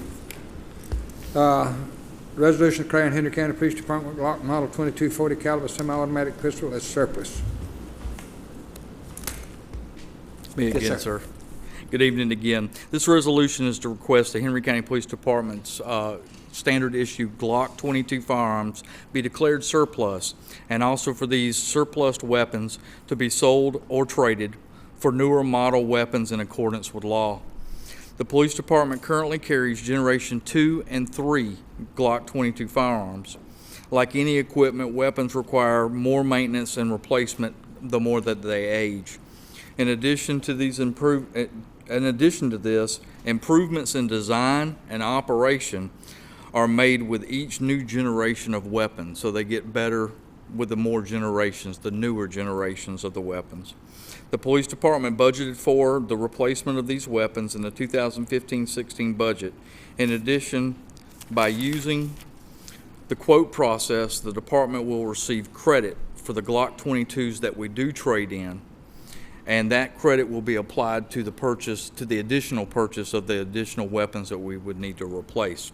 Resolution declaring Henry County Police Department Glock Model 2240 caliber semi-automatic pistol as surplus. Me again, Yes, sir. sir. Good evening again. This resolution is to request the Henry County Police Department's standard issue Glock 22 firearms be declared surplus, and also for these surplus weapons to be sold or traded for newer model weapons in accordance with law. The police department currently carries Generation 2 and 3 Glock 22 firearms. Like any equipment, weapons require more maintenance and replacement the more that they age. In addition to this, improvements in design and operation are made with each new generation of weapons, so they get better with the more generations, the newer generations of the weapons. The police department budgeted for the replacement of these weapons in the 2015-16 budget. In addition, by using the quote process, the department will receive credit for the Glock 22s that we do trade in, and that credit will be applied to the additional purchase of the additional weapons that we would need to replace.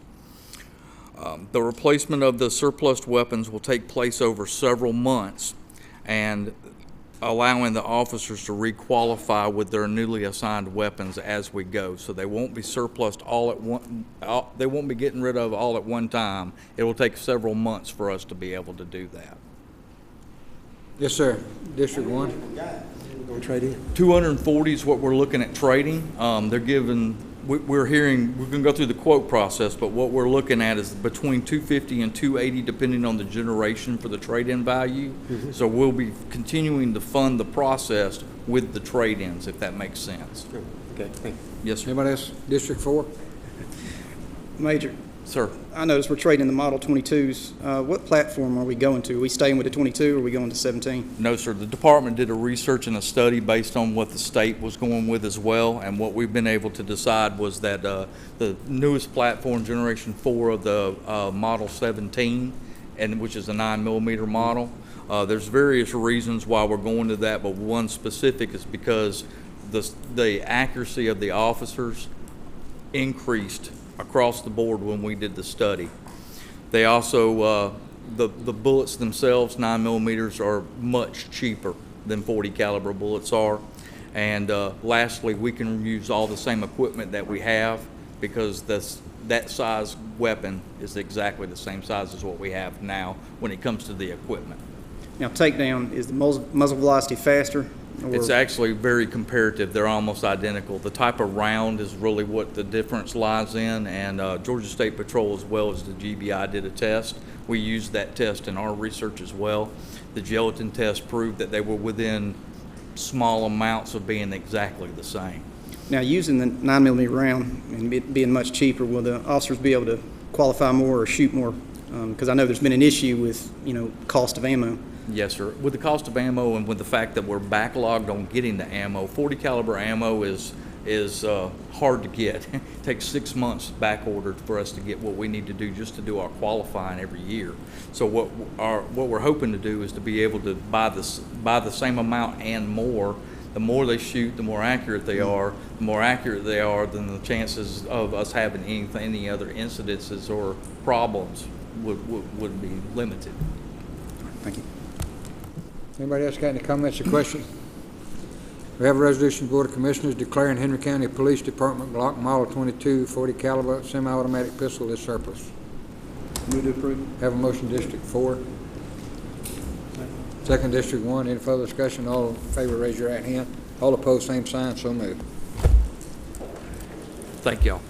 The replacement of the surplus weapons will take place over several months, and allowing the officers to requalify with their newly assigned weapons as we go. So they won't be surplused all at one. They won't be getting rid of all at one time. It will take several months for us to be able to do that. Yes, sir. District 1. Gonna trade in? 240 is what we're looking at trading. They're giving. We're hearing. We're going to go through the quote process, but what we're looking at is between 250 and 280, depending on the generation for the trade-in value. Mm-hmm. So we'll be continuing to fund the process with the trade-ins, if that makes sense. Okay, thank you. Yes, sir. Anybody else? District 4. Major, Sir. I noticed we're trading the Model 22s. What platform are we going to? Are we staying with the 22 or are we going to 17? No, sir. The department did a research and a study based on what the state was going with as well, and what we've been able to decide was that the newest platform, Generation 4 of the Model 17, and which is a 9mm model, There's various reasons why we're going to that, but one specific is because the accuracy of the officers increased across the board when we did the study. They also, the bullets themselves, 9 millimeters, are much cheaper than 40 caliber bullets are. And lastly, we can use all the same equipment that we have because that size weapon is exactly the same size as what we have now when it comes to the equipment. Now, takedown, is the muzzle velocity faster? It's actually very comparative. They're almost identical. The type of round is really what the difference lies in, and Georgia State Patrol, as well as the GBI, did a test. We used that test in our research as well. The gelatin test proved that they were within small amounts of being exactly the same. Now, using the 9mm round and it being much cheaper, will the officers be able to qualify more or shoot more? Because I know there's been an issue with, cost of ammo. Yes, sir. With the cost of ammo and with the fact that we're backlogged on getting the ammo, 40 caliber ammo is hard to get. It takes 6 months back ordered for us to get what we need to do just to do our qualifying every year. So what we're hoping to do is to be able to buy the same amount and more. The more they shoot, the more accurate they are. The more accurate they are, then the chances of us having any other incidences or problems would be limited. Thank you. Anybody else got any comments or questions? We have a resolution, Board of Commissioners declaring Henry County Police Department Glock Model 22 40 caliber semi-automatic pistol is surplus. Move to approve. Have a motion, District 4. Second, District 1. Any further discussion? All in favor, raise your right hand. All opposed, same sign. So moved. Thank y'all.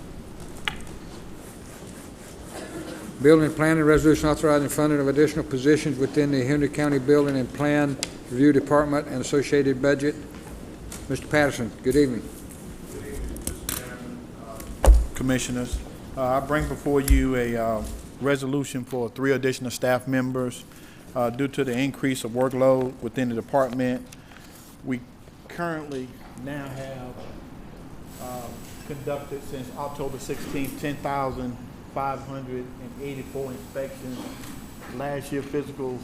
Building and Planning Resolution authorizing funding of additional positions within the Henry County Building and Plan Review Department and associated budget. Mr. Patterson, good evening. Good evening, Mr. Chairman, Commissioners. I bring before you a resolution for 3 additional staff members due to the increase of workload within the department. We currently now have conducted since October 16th 10,584 inspections. Last year, fiscal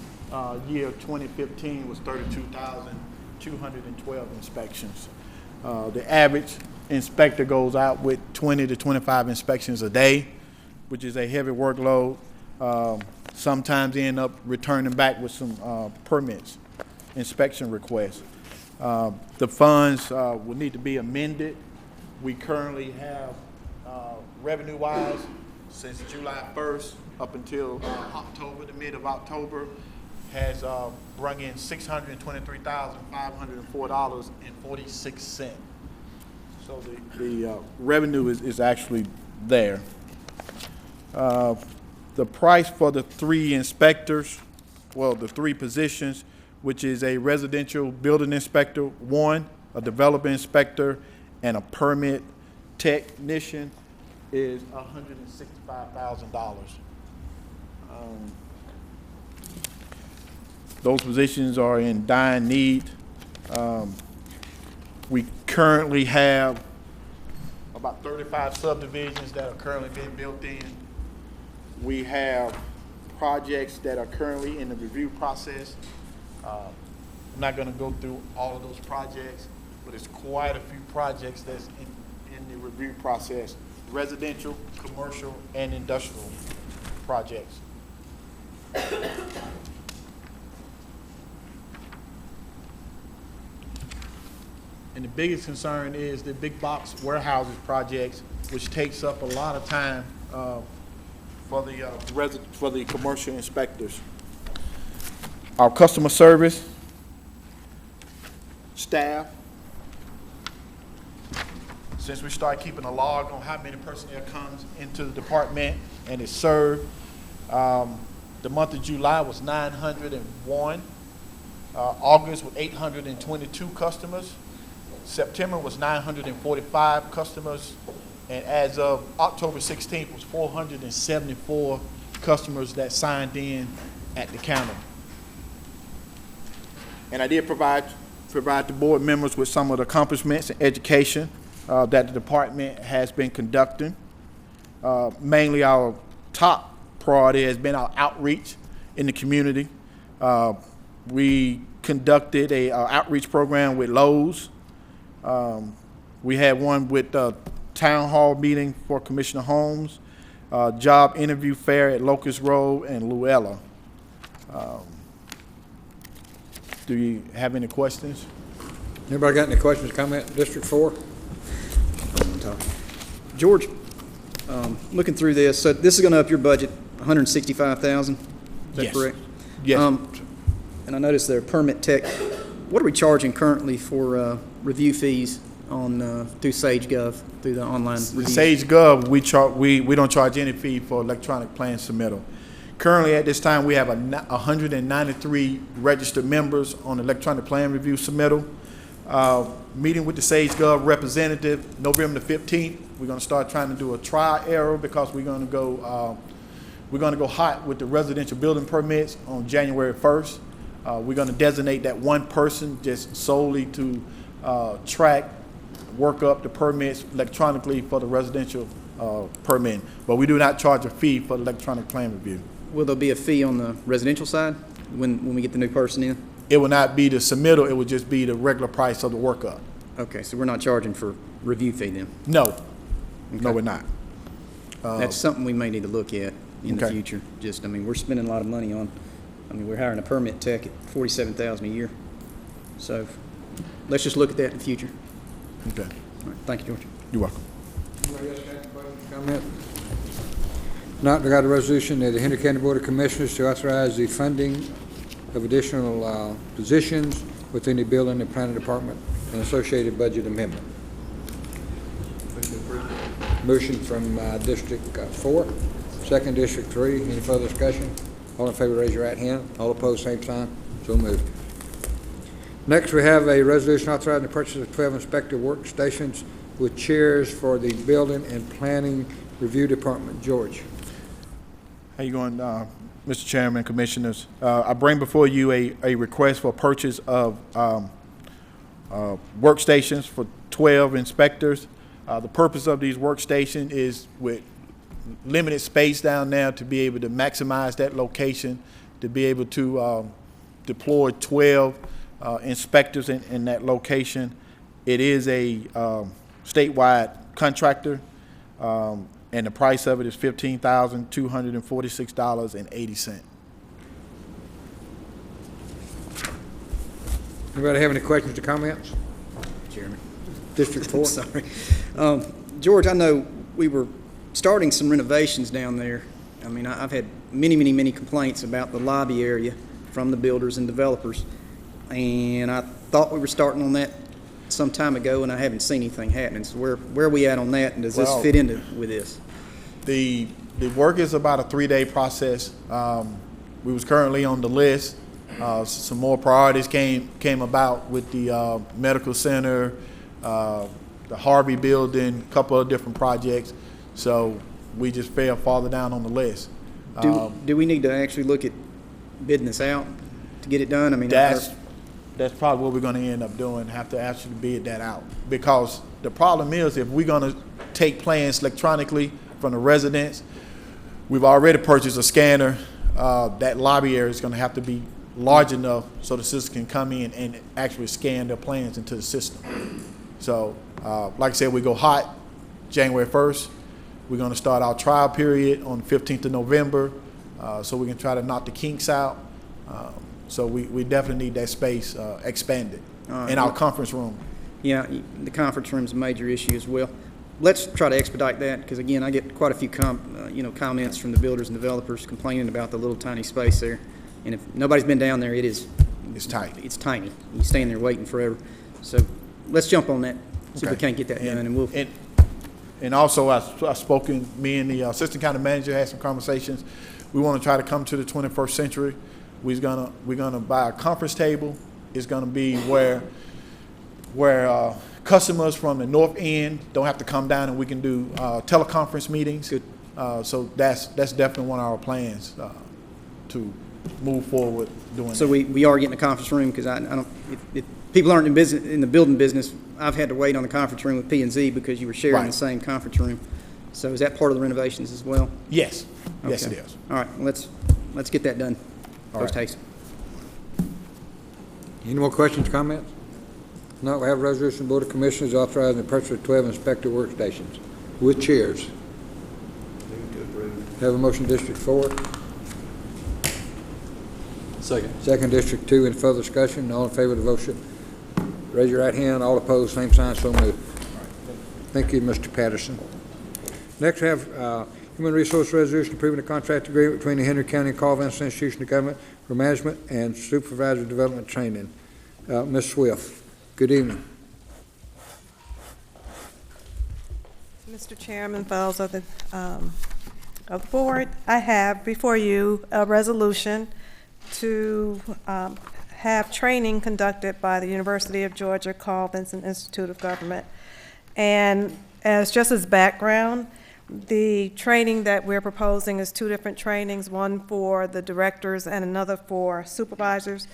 year 2015 was 32,212 inspections. The average inspector goes out with 20 to 25 inspections a day, which is a heavy workload. Sometimes they end up returning back with some permits, inspection requests. The funds will need to be amended. We currently have revenue-wise, since July 1st up until October, the mid of October, has brought in $623,504.46. So the revenue is actually there. The price for the 3 inspectors, well, the 3 positions, which is a residential building inspector, 1, a development inspector, and a permit technician, is $165,000. Those positions are in dire need. We currently have about 35 subdivisions that are currently being built in. We have projects that are currently in the review process. I'm not going to go through all of those projects, but it's quite a few projects that's in the review process: residential, commercial, and industrial projects. And the biggest concern is the big box warehouses projects, which takes up a lot of time for the commercial inspectors. Our customer service staff, since we started keeping a log on how many personnel comes into the department and is served, the month of July was 901. August was 822 customers. September was 945 customers. And as of October 16th was 474 customers that signed in at the counter. And I did provide the board members with some of the accomplishments and education that the department has been conducting. Mainly our top priority has been our outreach in the community. We conducted a outreach program with Lowe's. We had one with town hall meeting for Commissioner Holmes, job interview fair at Locust Road and Luella. Do you have any questions? Anybody got any questions, comment? District 4? George, looking through this, so this is going to up your budget, $165,000, is that Yes. correct? Yes. And I noticed there, permit tech, what are we charging currently for review fees on, through Sage Gov, through the online review? Sage Gov, we don't charge any fee for electronic plan submittal. Currently, at this time, we have 193 registered members on electronic plan review submittal. Meeting with the Sage Gov representative, November the 15th. We're going to start trying to do a trial error because we're going to go hot with the residential building permits on January 1st. We're going to designate that one person just solely to track, work up the permits electronically for the residential permit. But we do not charge a fee for the electronic plan review. Will there be a fee on the residential side when we get the new person in? It will not be the submittal, it would just be the regular price of the workup. Okay, so we're not charging for review fee then? No, no, we're not. That's something we may need to look at in the Okay. future. Just, I mean, we're spending a lot of money on, we're hiring a permit tech at $47,000 a year. So let's just look at that in the future. Okay, All right, thank you, George. you're welcome. Anybody else got any questions, comment? Not, we got a resolution of the Henry County Board of Commissioners to authorize the funding of additional positions within the building and planning department and associated budget amendment. Motion from District 4, second District 3. Any further discussion? All in favor, raise your right hand. All opposed, same sign. So moved. Next, we have a resolution authorizing the purchase of 12 inspector workstations with chairs for the building and planning review department. George. How you going, Mr. Chairman, Commissioners? I bring before you a request for purchase of workstations for 12 inspectors. The purpose of these workstations is with limited space down there to be able to maximize that location, to be able to deploy 12 inspectors in that location. It is a statewide contractor. And the price of it is $15,246.80. Anybody have any questions or comments? Chairman. District 4. Sorry. George, I know we were starting some renovations down there. I mean, I've had many complaints about the lobby area from the builders and developers. And I thought we were starting on that some time ago, and I haven't seen anything happening. So where are we at on that, and does this fit into with this? The work is about a 3-day process. We was currently on the list. Some more priorities came about with the medical center, the Harvey building, a couple of different projects. So we just fell farther down on the list. Do we need to actually look at bidding this out to get it done? I mean, that's probably what we're going to end up doing, have to actually bid that out. Because the problem is, if we're going to take plans electronically from the residents, we've already purchased a scanner. That lobby area is going to have to be large enough so the system can come in and actually scan their plans into the system. So, like I said, we go hot January 1st. We're going to start our trial period on the 15th of November, so we can try to knock the kinks out. So we definitely need that space expanded in our conference room. Yeah, the conference room's a major issue as well. Let's try to expedite that, because again, I get quite a few comments from the builders and developers complaining about the little tiny space there. And if nobody's been down there, it's tight. It's tiny. You stand there waiting forever. So let's jump on that. See if we can't get that done, and we'll. And also, I've spoken. Me and the assistant county manager had some conversations. We want to try to come to the 21st century. We're gonna buy a conference table. It's gonna be where customers from the north end don't have to come down, and we can do teleconference meetings. Good. So that's definitely one of our plans to move forward doing. So that. we are getting a conference room, because I don't. If people aren't in the building business, I've had to wait on the conference room with P&Z because you were sharing the same conference room. So is that part of the renovations as well? Yes. Yes, Okay. it is. All right. Let's get that done. Post haste. Any more questions, comments? No, we have a resolution, Board of Commissioners authorizing the purchase of 12 inspector workstations with chairs. Have a motion, District 4. Second. Second, District 2. Any further discussion? All in favor of the motion, raise your right hand. All opposed, same sign, so moved. Thank you, Mr. Patterson. Next, we have Human Resource Resolution approving a contract agreement between the Henry County and Carl Vinson Institution of Government for management and supervisory development training. Ms. Swift, good evening. Mr. Chairman, fellows of the board, I have before you a resolution to have training conducted by the University of Georgia Carl Vinson Institute of Government. And just as background, the training that we're proposing is two different trainings, one for the directors and another for supervisors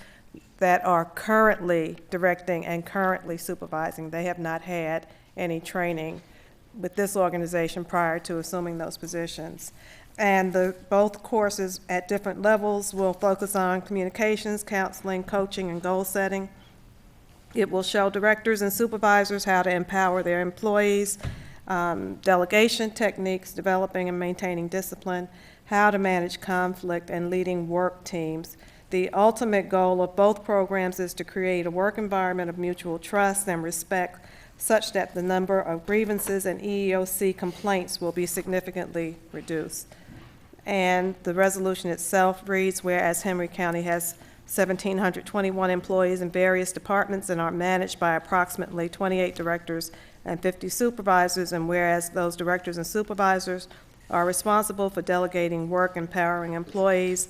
that are currently directing and currently supervising. They have not had any training with this organization prior to assuming those positions. And both courses at different levels will focus on communications, counseling, coaching, and goal setting. It will show directors and supervisors how to empower their employees, delegation techniques, developing and maintaining discipline, how to manage conflict, and leading work teams. The ultimate goal of both programs is to create a work environment of mutual trust and respect such that the number of grievances and EEOC complaints will be significantly reduced. And the resolution itself reads, whereas Henry County has 1,721 employees in various departments and are managed by approximately 28 directors and 50 supervisors, and whereas those directors and supervisors are responsible for delegating work, empowering employees,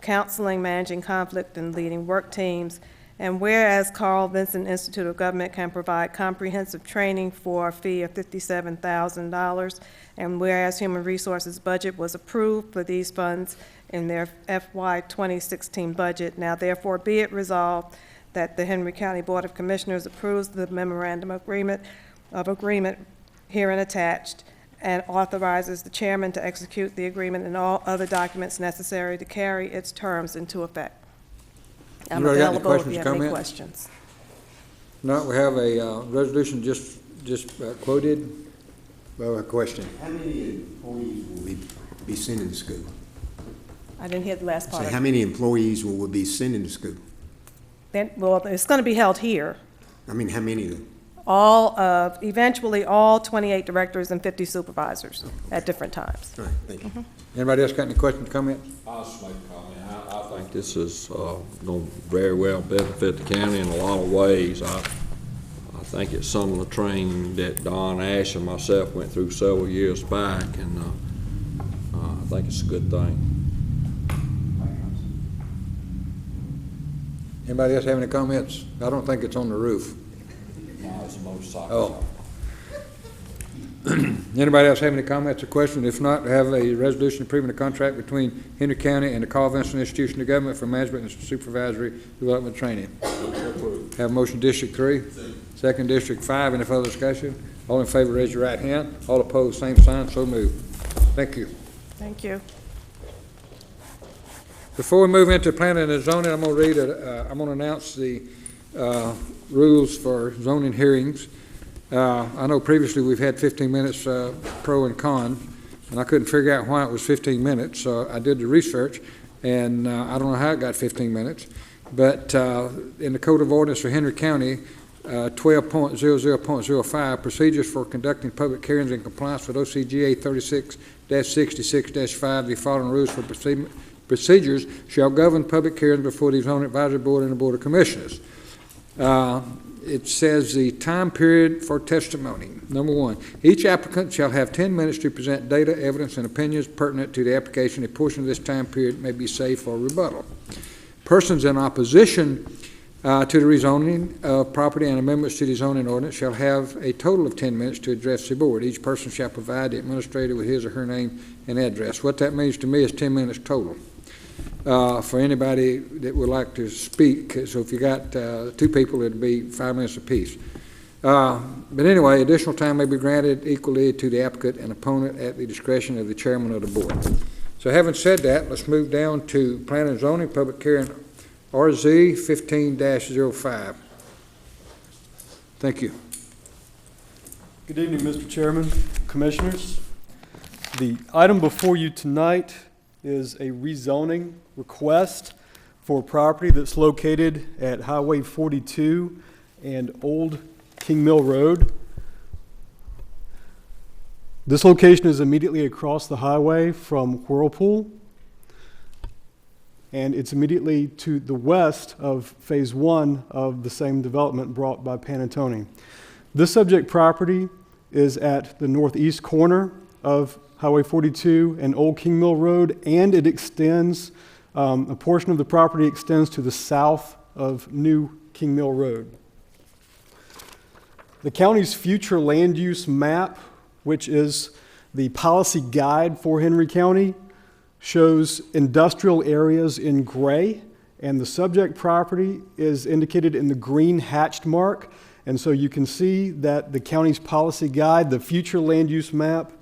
counseling, managing conflict, and leading work teams, and whereas Carl Vinson Institute of Government can provide comprehensive training for a fee of $57,000, and whereas Human Resources budget was approved for these funds in their FY 2016 budget, now therefore be it resolved that the Henry County Board of Commissioners approves the memorandum of agreement herein attached and authorizes the chairman to execute the agreement and all other documents necessary to carry its terms into effect. I'm available if you have any questions. No, we have a resolution just quoted. Well, a question. How many employees will we be sending to school? I didn't hear the last part. Say, how many employees will we be sending to school? Well, it's going to be held here. I mean, how many of them? Eventually all 28 directors and 50 supervisors at different times. All right, thank you. Anybody else got any questions, comments? I'll just make a comment. I think this is going to very well benefit the county in a lot of ways. I think it's some of the training that Don Ash and myself went through several years back, and I think it's a good thing. Anybody else have any comments? I don't think it's on the roof. No, it's a motorcycle. Oh. Anybody else have any comments or questions? If not, have a resolution approving a contract between Henry County and the Carl Vinson Institution of Government for management and supervisory development training. Have a motion, District 3. Second, District 5. Any further discussion? All in favor, raise your right hand. All opposed, same sign. So moved. Thank you. Thank you. Before we move into planning and zoning, I'm going to I'm going to announce the rules for zoning hearings. I know previously we've had 15 minutes pro and con, and I couldn't figure out why it was 15 minutes, so I did the research, and I don't know how it got 15 minutes, but in the Code of Ordinance for Henry County, 12.00.05, procedures for conducting public hearings in compliance with OCGA 36-66-5, the following rules for procedures shall govern public hearings before the Zoning Advisory Board and the Board of Commissioners. It says the time period for testimony. Number 1, each applicant shall have 10 minutes to present data, evidence, and opinions pertinent to the application. A portion of this time period may be saved for rebuttal. Persons in opposition to the rezoning of property and amendments to the zoning ordinance shall have a total of 10 minutes to address the board. Each person shall provide the administrator with his or her name and address. What that means to me is 10 minutes total. For anybody that would like to speak. So if you got 2 people, it'd be 5 minutes apiece. But anyway, additional time may be granted equally to the applicant and opponent at the discretion of the chairman of the board. So having said that, let's move down to planning and zoning public hearing RZ 15-05. Thank you. Good evening, Mr. Chairman, Commissioners. The item before you tonight is a rezoning request for property that's located at Highway 42 and Old King Mill Road. This location is immediately across the highway from Whirlpool, and it's immediately to the west of Phase 1 of the same development brought by Panattoni. This subject property is at the northeast corner of Highway 42 and Old King Mill Road, and it extends, a portion of the property extends to the south of New King Mill Road. The county's future land use map, which is the policy guide for Henry County, shows industrial areas in gray, and the subject property is indicated in the green hatched mark. And so you can see that the county's policy guide, the future land use map,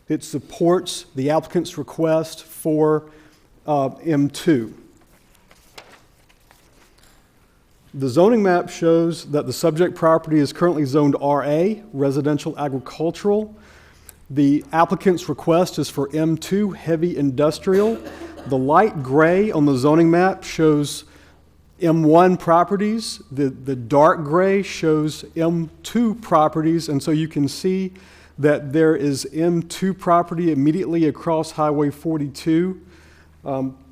it supports the applicant's request for M2. The zoning map shows that the subject property is currently zoned RA, residential agricultural. The applicant's request is for M2, heavy industrial. The light gray on the zoning map shows M1 properties. The dark gray shows M2 properties, and so you can see that there is M2 property immediately across Highway 42,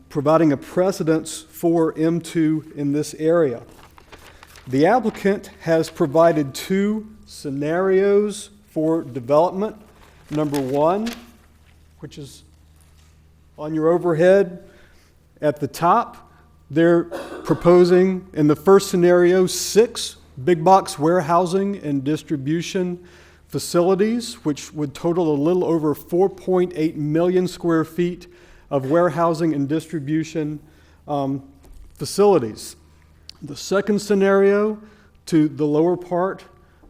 providing a precedence for M2 in this area. The applicant has provided two scenarios for development. Number one, which is on your overhead at the top, they're proposing in the first scenario 6 big box warehousing and distribution facilities, which would total a little over 4.8 million square feet of warehousing and distribution facilities. The second scenario, to the lower part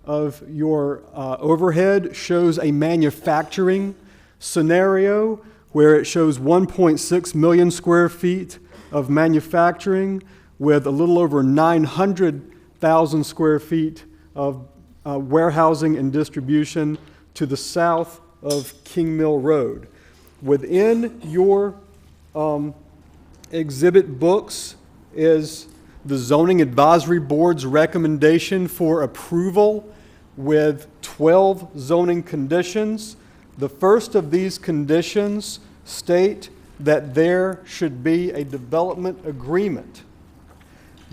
of your overhead, shows a manufacturing scenario where it shows 1.6 million square feet of manufacturing with a little over 900,000 square feet of warehousing and distribution to the south of King Mill Road. Within your exhibit books is the Zoning Advisory Board's recommendation for approval with 12 zoning conditions. The first of these conditions state that there should be a development agreement.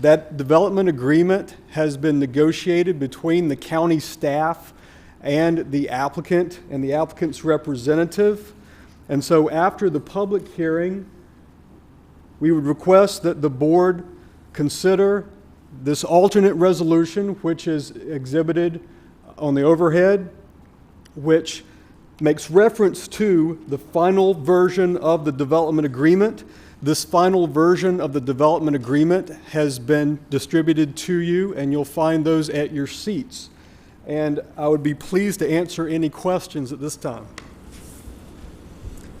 That development agreement has been negotiated between the county staff and the applicant's representative. And so after the public hearing, we would request that the board consider this alternate resolution, which is exhibited on the overhead, which makes reference to the final version of the development agreement. This final version of the development agreement has been distributed to you, and you'll find those at your seats. And I would be pleased to answer any questions at this time.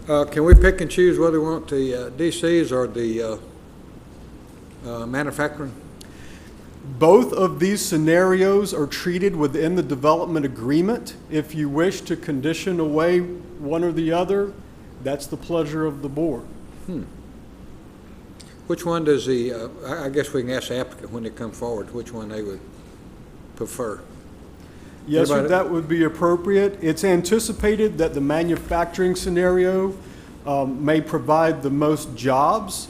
Can we pick and choose whether we want the DCs or the manufacturing? Both of these scenarios are treated within the development agreement. If you wish to condition away one or the other, that's the pleasure of the board. Which one does the, I guess we can ask the applicant when they come forward, which one they would prefer? Yes, sir, that would be appropriate. It's anticipated that the manufacturing scenario may provide the most jobs,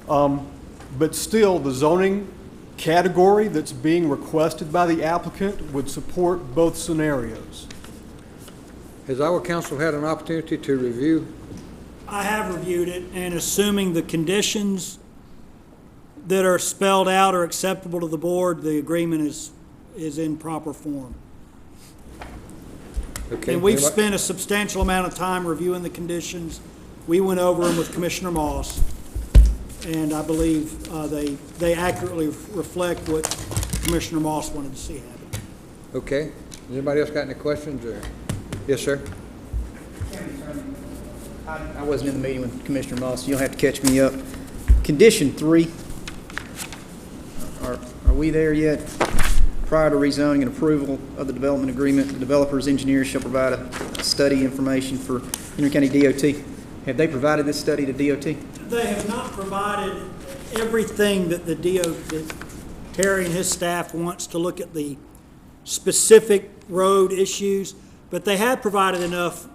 but still the zoning category that's being requested by the applicant would support both scenarios. Has our council had an opportunity to review? I have reviewed it, and assuming the conditions that are spelled out are acceptable to the board, the agreement is in proper form. Okay. And we've spent a substantial amount of time reviewing the conditions. We went over them with Commissioner Moss, and I believe they accurately reflect what Commissioner Moss wanted to see happen. Okay. Has anybody else got any questions? Or? Yes, sir. I wasn't in the meeting with Commissioner Moss. You'll have to catch me up. Condition 3, we there yet? Prior to rezoning and approval of the development agreement, the developer's engineers shall provide a study information for Henry County DOT. Have they provided this study to DOT? They have not provided everything that that Terry and his staff wants to look at the specific road issues, but they have provided enough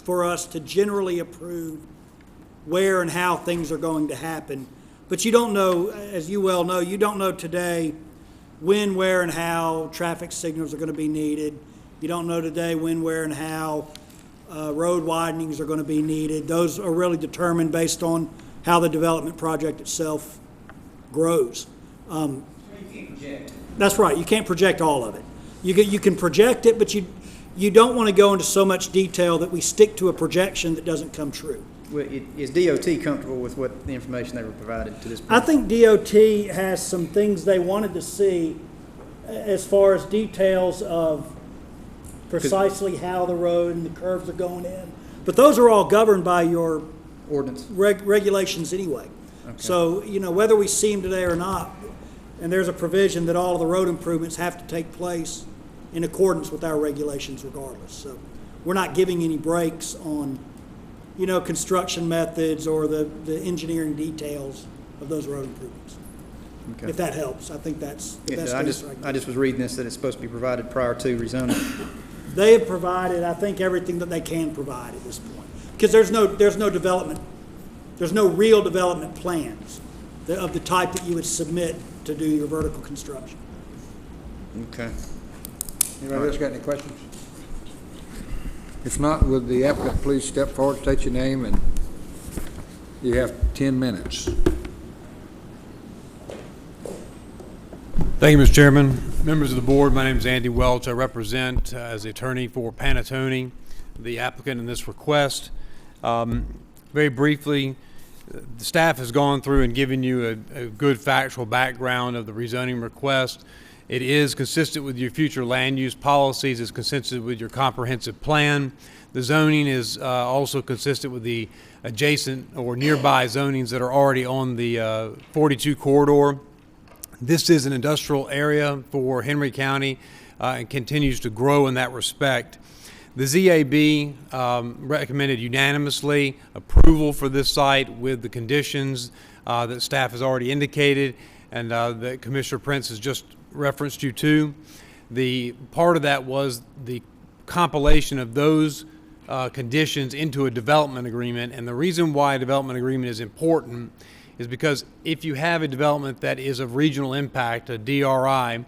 for us to generally approve where and how things are going to happen. But you don't know, as you well know, you don't know today when, where, and how traffic signals are going to be needed. You don't know today when, where, and how road widenings are going to be needed. Those are really determined based on how the development project itself grows. You can't project. That's right. You can't project all of it. You can project it, but you don't want to go into so much detail that we stick to a projection that doesn't come true. Well, is DOT comfortable with what the information they were provided to this point? I think DOT has some things they wanted to see as far as details of precisely how the road and the curves are going in. But those are all governed by your ordinance regulations anyway. Okay. So, you know, whether we see them today or not, and there's a provision that all of the road improvements have to take place in accordance with our regulations regardless. So we're not giving any breaks on, you know, construction methods or the engineering details of those road improvements. Okay. If that helps, I think that's the best answer I can I just was reading this, that it's supposed to be provided prior to rezoning. They have provided, I think, everything that they can provide at this point. Because there's no development, there's no real development plans of the type that you would submit to do your vertical construction. Okay. Anybody else got any questions? If not, would the applicant please step forward, state your name, and you have 10 minutes. Thank you, Mr. Chairman. Members of the board, my name is Andy Welch. I represent as the attorney for Panattoni, the applicant in this request. Very briefly, the staff has gone through and given you a good factual background of the rezoning request. It is consistent with your future land use policies. It's consistent with your comprehensive plan. The zoning is also consistent with the adjacent or nearby zonings that are already on the 42 corridor. This is an industrial area for Henry County and continues to grow in that respect. The ZAB recommended unanimously approval for this site with the conditions that staff has already indicated and that Commissioner Prince has just referenced you to. The part of that was the compilation of those conditions into a development agreement, and the reason why a development agreement is important is because if you have a development that is of regional impact, a DRI,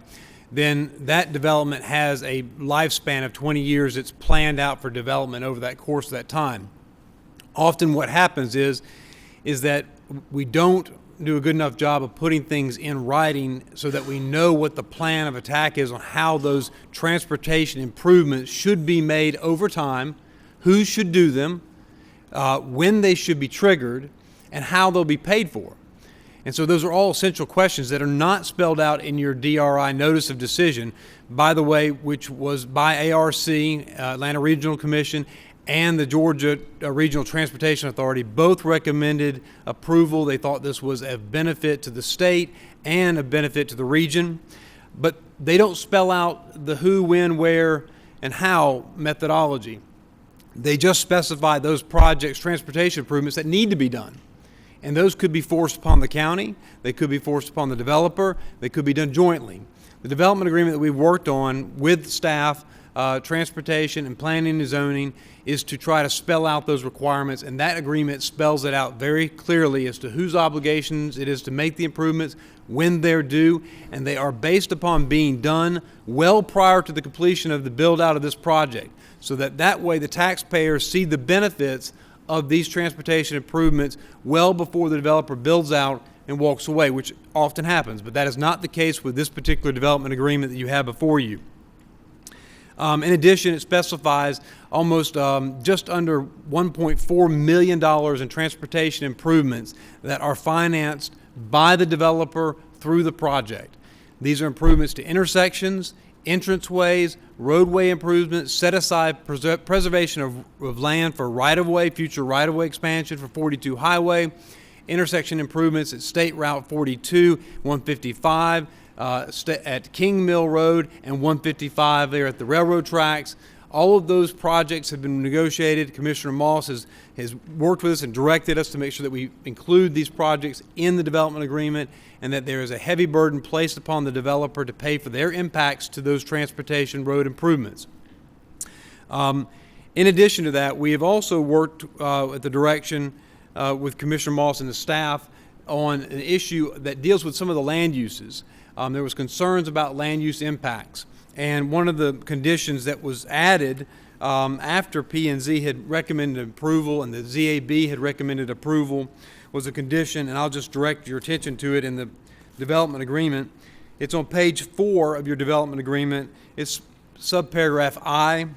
then that development has a lifespan of 20 years. It's planned out for development over that course of that time. Often what happens is that we don't do a good enough job of putting things in writing so that we know what the plan of attack is on how those transportation improvements should be made over time, who should do them, when they should be triggered, and how they'll be paid for. And so those are all essential questions that are not spelled out in your DRI notice of decision, by the way, which was by ARC, Atlanta Regional Commission, and the Georgia Regional Transportation Authority. Both recommended approval. They thought this was a benefit to the state and a benefit to the region. But they don't spell out the who, when, where, and how methodology. They just specify those projects, transportation improvements that need to be done. And those could be forced upon the county, they could be forced upon the developer, they could be done jointly. The development agreement that we've worked on with staff, transportation and planning and zoning is to try to spell out those requirements, and that agreement spells it out very clearly as to whose obligations it is to make the improvements, when they're due, and they are based upon being done well prior to the completion of the build out of this project, so that way the taxpayers see the benefits of these transportation improvements well before the developer builds out and walks away, which often happens. But that is not the case with this particular development agreement that you have before you. In addition, it specifies almost just under $1.4 million in transportation improvements that are financed by the developer through the project. These are improvements to intersections, entranceways, roadway improvements, set aside preservation of land for right-of-way, future right-of-way expansion for 42 Highway, intersection improvements at State Route 42, 155, at King Mill Road and 155 there at the railroad tracks. All of those projects have been negotiated. Commissioner Moss has worked with us and directed us to make sure that we include these projects in the development agreement and that there is a heavy burden placed upon the developer to pay for their impacts to those transportation road improvements. In addition to that, we have also worked at the direction with Commissioner Moss and the staff on an issue that deals with some of the land uses. There was concerns about land use impacts. And one of the conditions that was added after P&Z had recommended approval and the ZAB had recommended approval was a condition, and I'll just direct your attention to it in the development agreement. It's on page 4 of your development agreement. It's subparagraph I.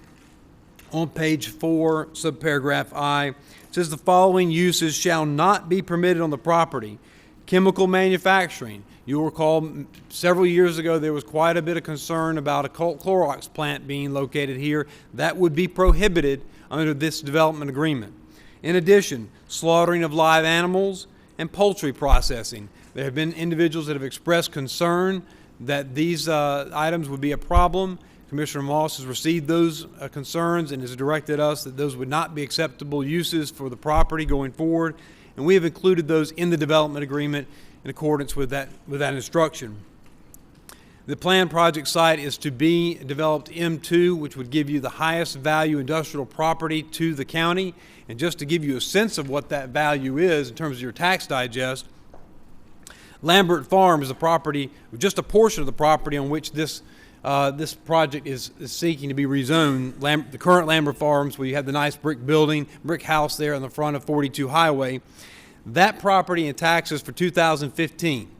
On page 4, subparagraph I, it says the following uses shall not be permitted on the property. Chemical manufacturing. You'll recall several years ago there was quite a bit of concern about a Clorox plant being located here. That would be prohibited under this development agreement. In addition, slaughtering of live animals and poultry processing. There have been individuals that have expressed concern that these items would be a problem. Commissioner Moss has received those concerns and has directed us that those would not be acceptable uses for the property going forward. And we have included those in the development agreement in accordance with that instruction. The planned project site is to be developed M2, which would give you the highest value industrial property to the county. And just to give you a sense of what that value is in terms of your tax digest, Lambert Farm is a property, just a portion of the property on which this project is seeking to be rezoned. The current Lambert Farms, where you have the nice brick building, brick house there on the front of 42 Highway, that property and taxes for 2015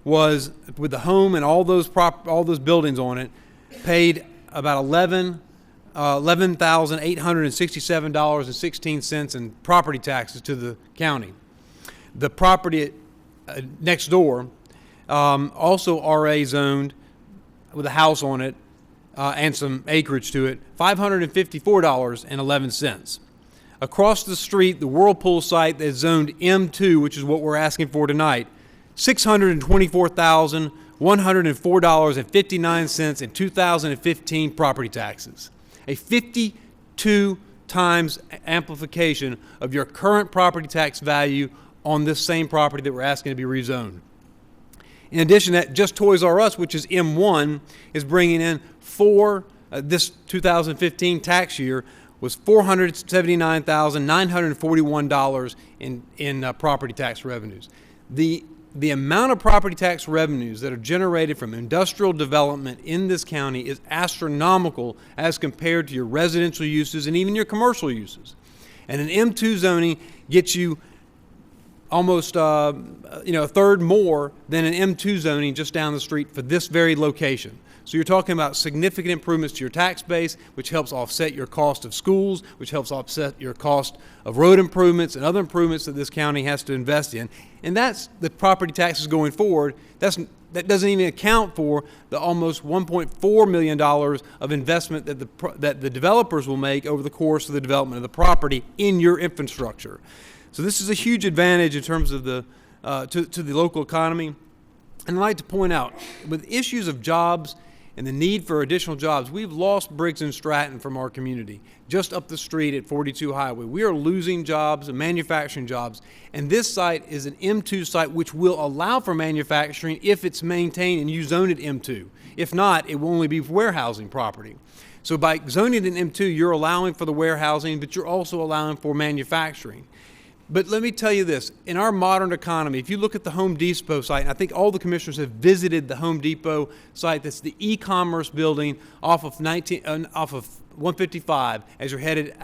was, with the home and all those buildings on it, paid about $11,867.16 in property taxes to the county. The property next door, also RA zoned, with a house on it and some acreage to it, $554.11. Across the street, the Whirlpool site that's zoned M2, which is what we're asking for tonight, $624,104.59 in 2015 property taxes. A 52 times amplification of your current property tax value on this same property that we're asking to be rezoned. In addition to that, just Toys R Us, which is M1, is bringing in this 2015 tax year was $479,941 in property tax revenues. The amount of property tax revenues that are generated from industrial development in this county is astronomical as compared to your residential uses and even your commercial uses. And an M2 zoning gets you almost a third more than an M2 zoning just down the street for this very location. So you're talking about significant improvements to your tax base, which helps offset your cost of schools, which helps offset your cost of road improvements and other improvements that this county has to invest in. And that's the property taxes going forward. That doesn't even account for the almost $1.4 million of investment that the developers will make over the course of the development of the property in your infrastructure. So this is a huge advantage in terms of to the local economy. And I'd like to point out, with issues of jobs and the need for additional jobs, we've lost Briggs & Stratton from our community, just up the street at 42 Highway. We are losing jobs and manufacturing jobs, and this site is an M2 site which will allow for manufacturing if it's maintained and you zone it M2. If not, it will only be warehousing property. So by zoning it in M2, you're allowing for the warehousing, but you're also allowing for manufacturing. But let me tell you this, in our modern economy, if you look at the Home Depot site, and I think all the commissioners have visited the Home Depot site, that's the e-commerce building off of 155 as you're headed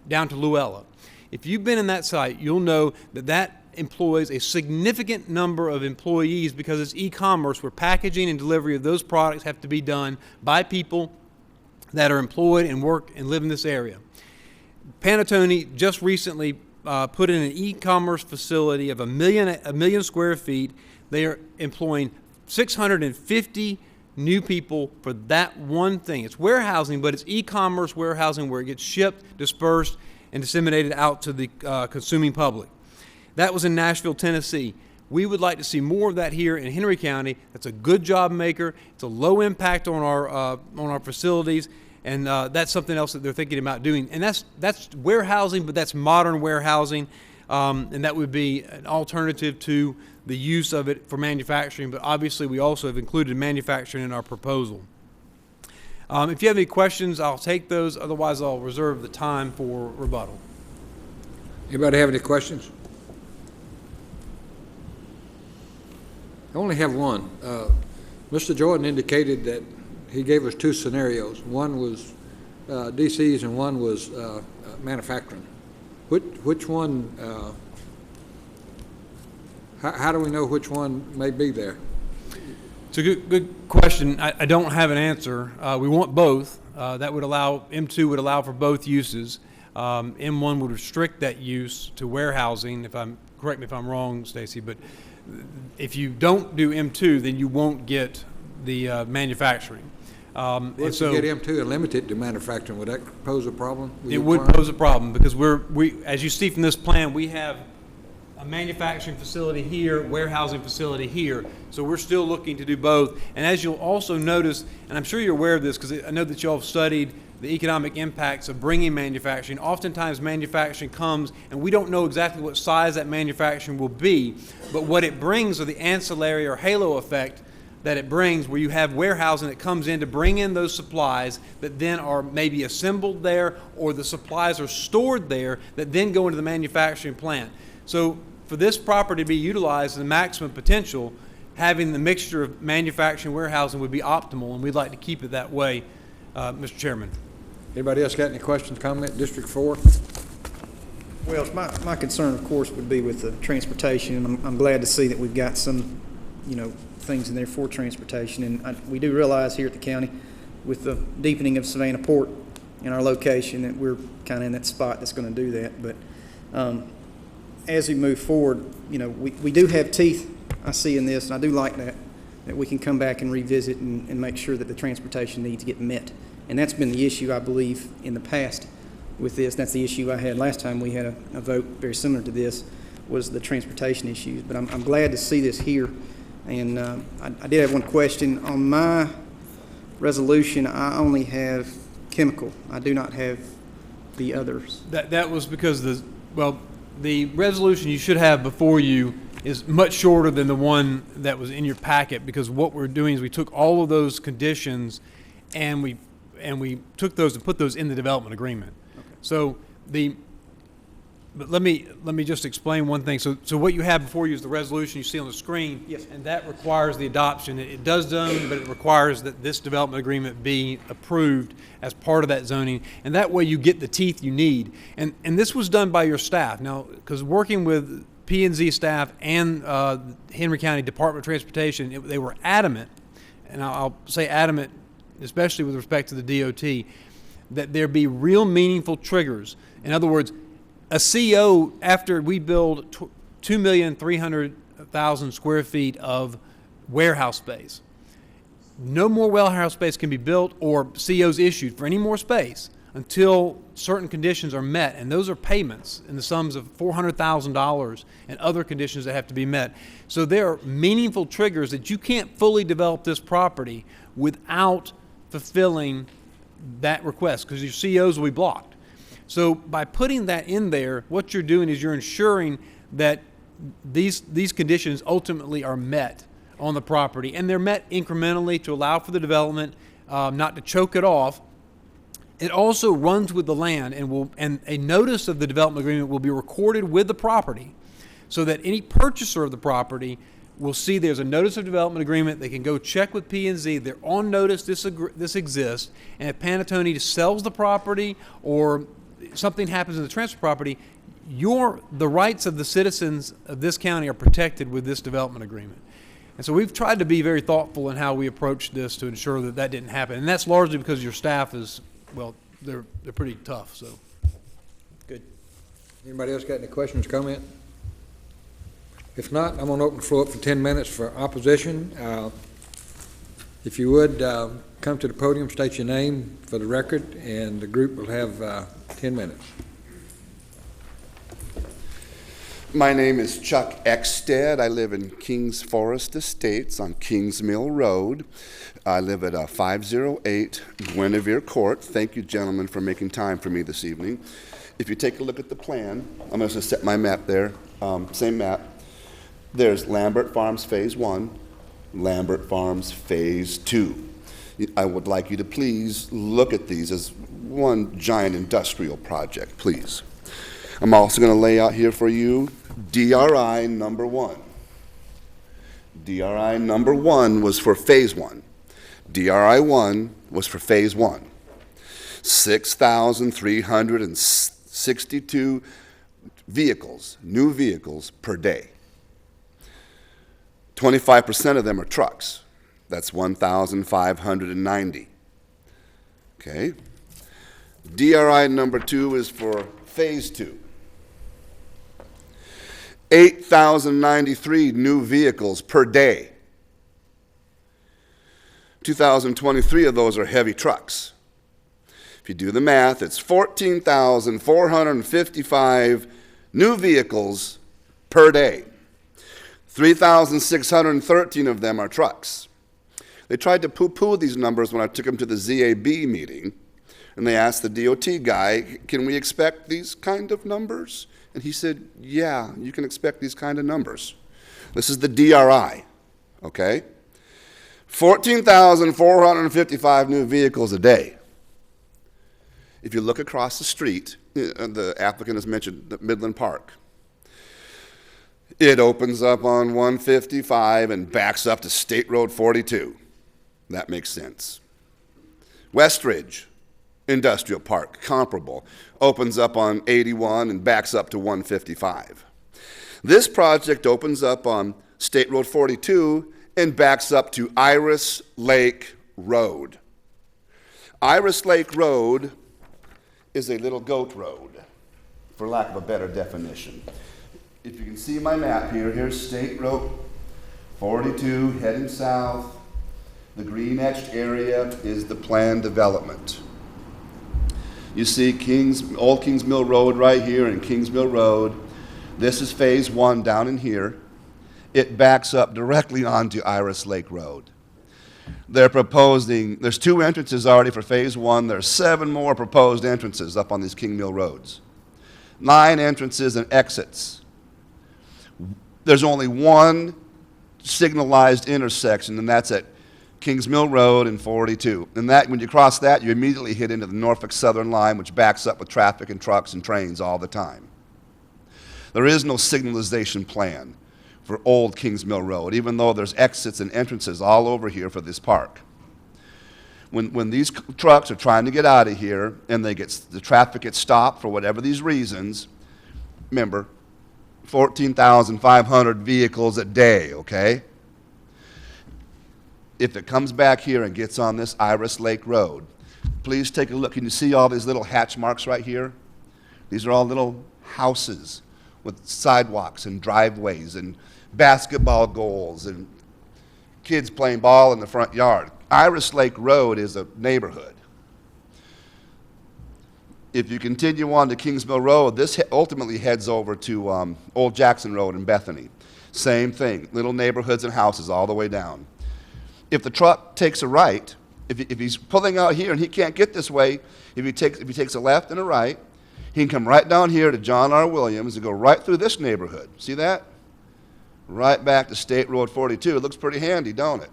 down to Luella. If you've been in that site, you'll know that employs a significant number of employees because it's e-commerce where packaging and delivery of those products have to be done by people that are employed and work and live in this area. Panattoni just recently put in an e-commerce facility of a million square feet. They are employing 650 new people for that one thing. It's warehousing, but it's e-commerce warehousing where it gets shipped, dispersed, and disseminated out to the consuming public. That was in Nashville, Tennessee. We would like to see more of that here in Henry County. That's a good job maker. It's a low impact on our facilities, and that's something else that they're thinking about doing. And that's warehousing, but that's modern warehousing, and that would be an alternative to the use of it for manufacturing. But obviously, we also have included manufacturing in our proposal. If you have any questions, I'll take those. Otherwise, I'll reserve the time for rebuttal. Anybody have any questions? I only have one. Mr. Jordan indicated that he gave us two scenarios. One was DCs and one was manufacturing. Which one, how do we know which one may be there? It's a good question. I don't have an answer. We want both. That would allow, M2 would allow for both uses. M1 would restrict that use to warehousing, correct me if I'm wrong, Stacy, but if you don't do M2, then you won't get the manufacturing. If you get M2 and limit it to manufacturing, would that pose a problem? It would pose a problem because as you see from this plan, we have a manufacturing facility here, warehousing facility here. So we're still looking to do both. And as you'll also notice, and I'm sure you're aware of this because I know that you all have studied the economic impacts of bringing manufacturing. Oftentimes manufacturing comes and we don't know exactly what size that manufacturing will be, but what it brings are the ancillary or halo effect that it brings, where you have warehousing that comes in to bring in those supplies that then are maybe assembled there, or the supplies are stored there that then go into the manufacturing plant. So for this property to be utilized to the maximum potential, having the mixture of manufacturing and warehousing would be optimal, and we'd like to keep it that way, Mr. Chairman. Anybody else got any questions, comment? District 4? Well, my concern, of course, would be with the transportation, and I'm glad to see that we've got some, things in there for transportation. And we do realize here at the county, with the deepening of Savannah Port in our location, that we're kind of in that spot that's going to do that. But as we move forward, we do have teeth, I see in this, and I do like that we can come back and revisit and make sure that the transportation needs get met. And that's been the issue, I believe, in the past with this. That's the issue I had last time we had a vote very similar to this, was the transportation issues. But I'm glad to see this here. And I did have one question. On my resolution, I only have chemical. I do not have the others. That was because the resolution you should have before you is much shorter than the one that was in your packet, because what we're doing is we took all of those conditions and we took those and put those in the development agreement. Okay. So but let me just explain one thing. So what you have before you is the resolution you see on the screen. Yes. And that requires the adoption. It does zone, but it requires that this development agreement be approved as part of that zoning. And that way you get the teeth you need. And this was done by your staff. Now, because working with P&Z staff and Henry County Department of Transportation, they were adamant, and I'll say adamant, especially with respect to the DOT, that there be real meaningful triggers. In other words, a CO, after we build 2,300,000 square feet of warehouse space, no more warehouse space can be built or COs issued for any more space until certain conditions are met, and those are payments in the sums of $400,000 and other conditions that have to be met. So there are meaningful triggers that you can't fully develop this property without fulfilling that request, because your COs will be blocked. So by putting that in there, what you're doing is you're ensuring that these conditions ultimately are met on the property, and they're met incrementally to allow for the development, not to choke it off. It also runs with the land, and a notice of the development agreement will be recorded with the property, so that any purchaser of the property will see there's a notice of development agreement. They can go check with P&Z. They're on notice this exists, and if Panattoni sells the property or something happens in the transfer property, the rights of the citizens of this county are protected with this development agreement. And so we've tried to be very thoughtful in how we approach this to ensure that that didn't happen. And that's largely because your staff is, well, they're pretty tough. So good. Anybody else got any questions, comment? If not, I'm going to open the floor up for 10 minutes for opposition. If you would, come to the podium, state your name for the record, and the group will have 10 minutes. My name is Chuck Eckstead. I live in Kings Forest Estates on Kings Mill Road. I live at 508 Guinevere Court. Thank you, gentlemen, for making time for me this evening. If you take a look at the plan, I'm going to set my map there, same map. There's Lambert Farms Phase 1, Lambert Farms Phase 2. I would like you to please look at these as one giant industrial project, please. I'm also going to lay out here for you DRI number 1. DRI number 1 was for Phase 1. DRI 1 was for Phase 1. 6,362 vehicles, new vehicles per day. 25% of them are trucks. That's 1,590. Okay. DRI number 2 is for Phase 2. 8,093 new vehicles per day. 2,023 of those are heavy trucks. If you do the math, it's 14,455 new vehicles per day. 3,613 of them are trucks. They tried to poo-poo these numbers when I took them to the ZAB meeting, and they asked the DOT guy, can we expect these kind of numbers? And he said, yeah, you can expect these kind of numbers. This is the DRI, okay? 14,455 new vehicles a day. If you look across the street, the applicant has mentioned the Midland Park. It opens up on 155 and backs up to State Road 42. That makes sense. Westridge Industrial Park, comparable, opens up on 81 and backs up to 155. This project opens up on State Road 42 and backs up to Iris Lake Road. Iris Lake Road is a little goat road, for lack of a better definition. If you can see my map here, here's State Road 42 heading south. The green etched area is the planned development. You see Old Kings Mill Road right here and Kings Mill Road. This is Phase 1 down in here. It backs up directly onto Iris Lake Road. They're proposing, there's 2 entrances already for Phase 1. There's 7 more proposed entrances up on these King Mill Roads. 9 entrances and exits. There's only one signalized intersection, and that's at Kings Mill Road and 42. And that, when you cross that, you immediately hit into the Norfolk Southern line, which backs up with traffic and trucks and trains all the time. There is no signalization plan for Old Kings Mill Road, even though there's exits and entrances all over here for this park. When these trucks are trying to get out of here and the traffic gets stopped for whatever these reasons, remember, 14,500 vehicles a day, okay? If it comes back here and gets on this Iris Lake Road, please take a look. Can you see all these little hatch marks right here? These are all little houses with sidewalks and driveways and basketball goals and kids playing ball in the front yard. Iris Lake Road is a neighborhood. If you continue on to Kings Mill Road, this ultimately heads over to Old Jackson Road in Bethany. Same thing, little neighborhoods and houses all the way down. If the truck takes a right, if he's pulling out here and he can't get this way, if he takes a left and a right, he can come right down here to John R. Williams and go right through this neighborhood. See that? Right back to State Road 42. It looks pretty handy, don't it?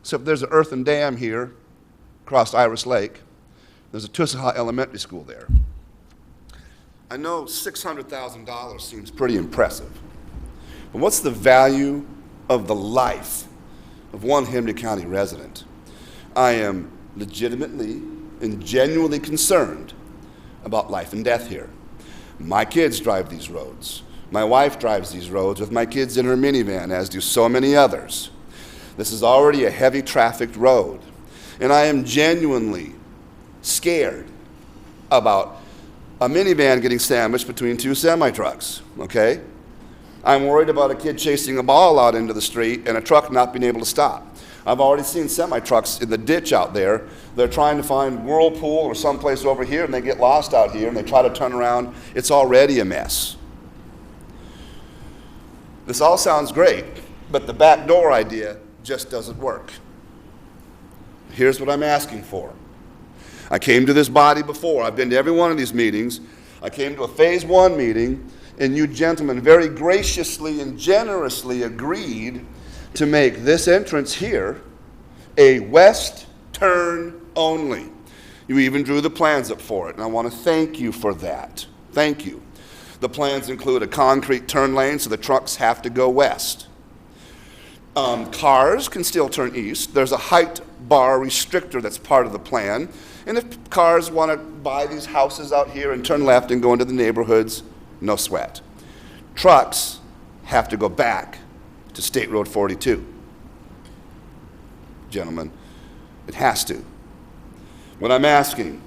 Except there's an earthen dam here across Iris Lake. There's a Tusaha Elementary School there. I know $600,000 seems pretty impressive, but what's the value of the life of one Henry County resident? I am legitimately and genuinely concerned about life and death here. My kids drive these roads. My wife drives these roads with my kids in her minivan, as do so many others. This is already a heavy trafficked road, and I am genuinely scared about a minivan getting sandwiched between 2 semi-trucks, okay? I'm worried about a kid chasing a ball out into the street and a truck not being able to stop. I've already seen semi-trucks in the ditch out there. They're trying to find Whirlpool or someplace over here, and they get lost out here, and they try to turn around. It's already a mess. This all sounds great, but the back door idea just doesn't work. Here's what I'm asking for. I came to this body before. I've been to every one of these meetings. I came to a Phase 1 meeting, and you gentlemen very graciously and generously agreed to make this entrance here a west turn only. You even drew the plans up for it, and I want to thank you for that. Thank you. The plans include a concrete turn lane, so the trucks have to go west. Cars can still turn east. There's a height bar restrictor that's part of the plan. And if cars want to buy these houses out here and turn left and go into the neighborhoods, no sweat. Trucks have to go back to State Road 42. Gentlemen, it has to. What I'm asking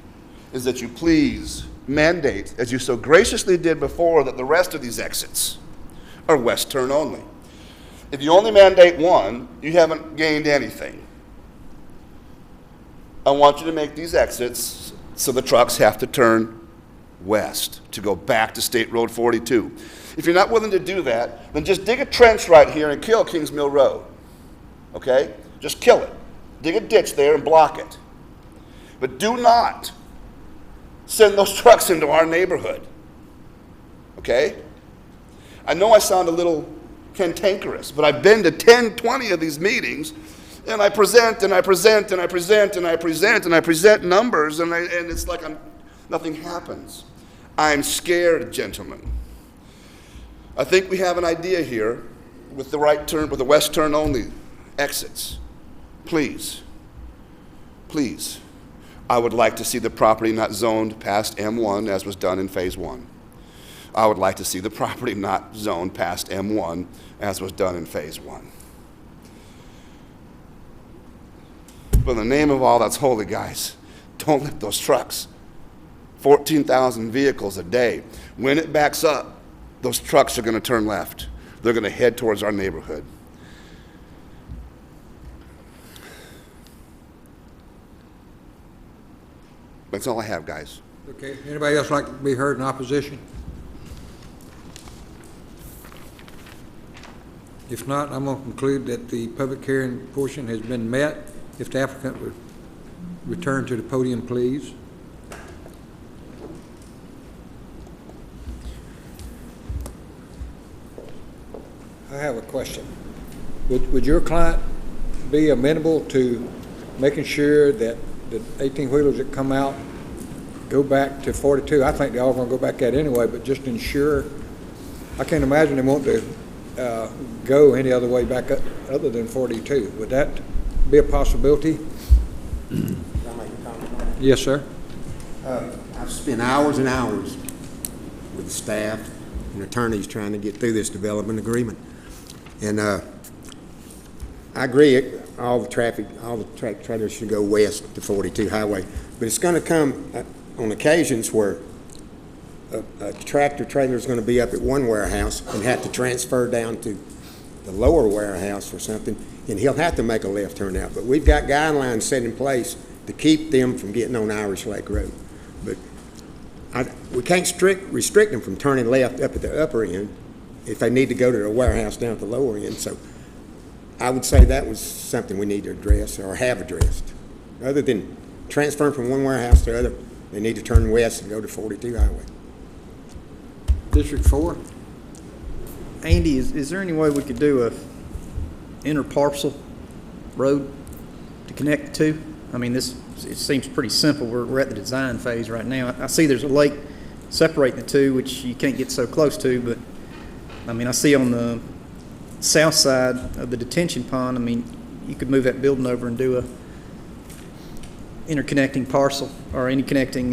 is that you please mandate, as you so graciously did before, that the rest of these exits are west turn only. If you only mandate one, you haven't gained anything. I want you to make these exits so the trucks have to turn west to go back to State Road 42. If you're not willing to do that, then just dig a trench right here and kill Kings Mill Road. Okay? Just kill it. Dig a ditch there and block it. But do not send those trucks into our neighborhood. Okay? I know I sound a little cantankerous, but I've been to 10, 20 of these meetings, and I present and I present and I present and I present and I present numbers, and it's like nothing happens. I'm scared, gentlemen. I think we have an idea here with the right turn, with the west turn only exits. Please, please, I would like to see the property not zoned past M1 as was done in Phase 1. I would like to see the property not zoned past M1 as was done in Phase 1. But in the name of all that's holy, guys, don't let those trucks, 14,000 vehicles a day, when it backs up, those trucks are going to turn left. They're going to head towards our neighborhood. That's all I have, guys. Okay. Anybody else like to be heard in opposition? If not, I'm going to conclude that the public hearing portion has been met. If the applicant would return to the podium, please. I have a question. Would your client be amenable to making sure that the 18-wheelers that come out go back to 42? I think they all going to go back that anyway, but just ensure. I can't imagine they want to go any other way back up other than 42. Would that be a possibility? Can I make a comment on that? Yes, sir. I've spent hours and hours with the staff and attorneys trying to get through this development agreement. And I agree, all the trailers should go west to 42 highway. But it's going to come on occasions where a tractor trailer is going to be up at one warehouse and have to transfer down to the lower warehouse or something, and he'll have to make a left turn out. But we've got guidelines set in place to keep them from getting on Irish Lake Road. But we can't restrict them from turning left up at the upper end if they need to go to the warehouse down at the lower end. So I would say that was something we need to address or have addressed. Other than transferring from one warehouse to the other, they need to turn west and go to 42 highway. District 4. Andy, is there any way we could do a inter-parcel road to connect the two? I mean, it seems pretty simple. We're at the design phase right now. I see there's a lake separating the two, which you can't get so close to, but I mean, I see on the south side of the detention pond, I mean, you could move that building over and do a interconnecting parcel or any connecting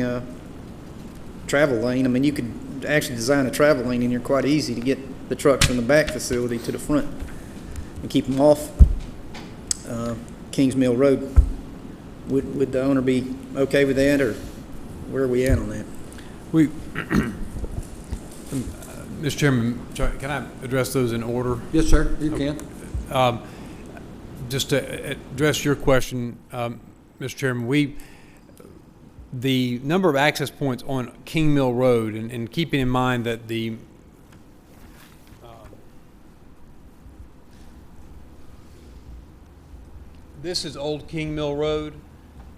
travel lane. I mean, you could actually design a travel lane in here quite easy to get the trucks from the back facility to the front and keep them off Kings Mill Road. Would the owner be okay with that, or where are we at on that? Mr. Chairman, can I address those in order? Yes, sir, you can. Just to address your question, Mr. Chairman, the number of access points on King Mill Road, and keeping in mind that the This is Old King Mill Road,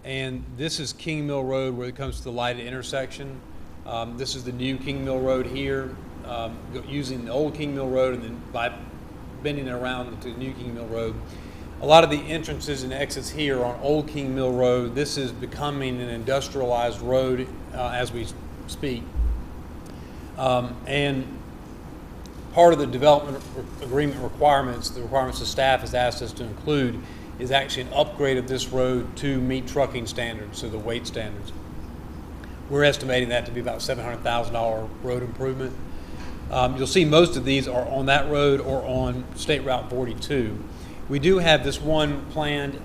and this is King Mill Road where it comes to the lighted intersection. This is the new King Mill Road here, using the old King Mill Road and then by bending it around to New King Mill Road. A lot of the entrances and exits here on Old King Mill Road, this is becoming an industrialized road as we speak. And part of the development agreement requirements, the requirements the staff has asked us to include, is actually an upgrade of this road to meet trucking standards, so the weight standards. We're estimating that to be about $700,000 road improvement. You'll see most of these are on that road or on State Route 42. We do have this one planned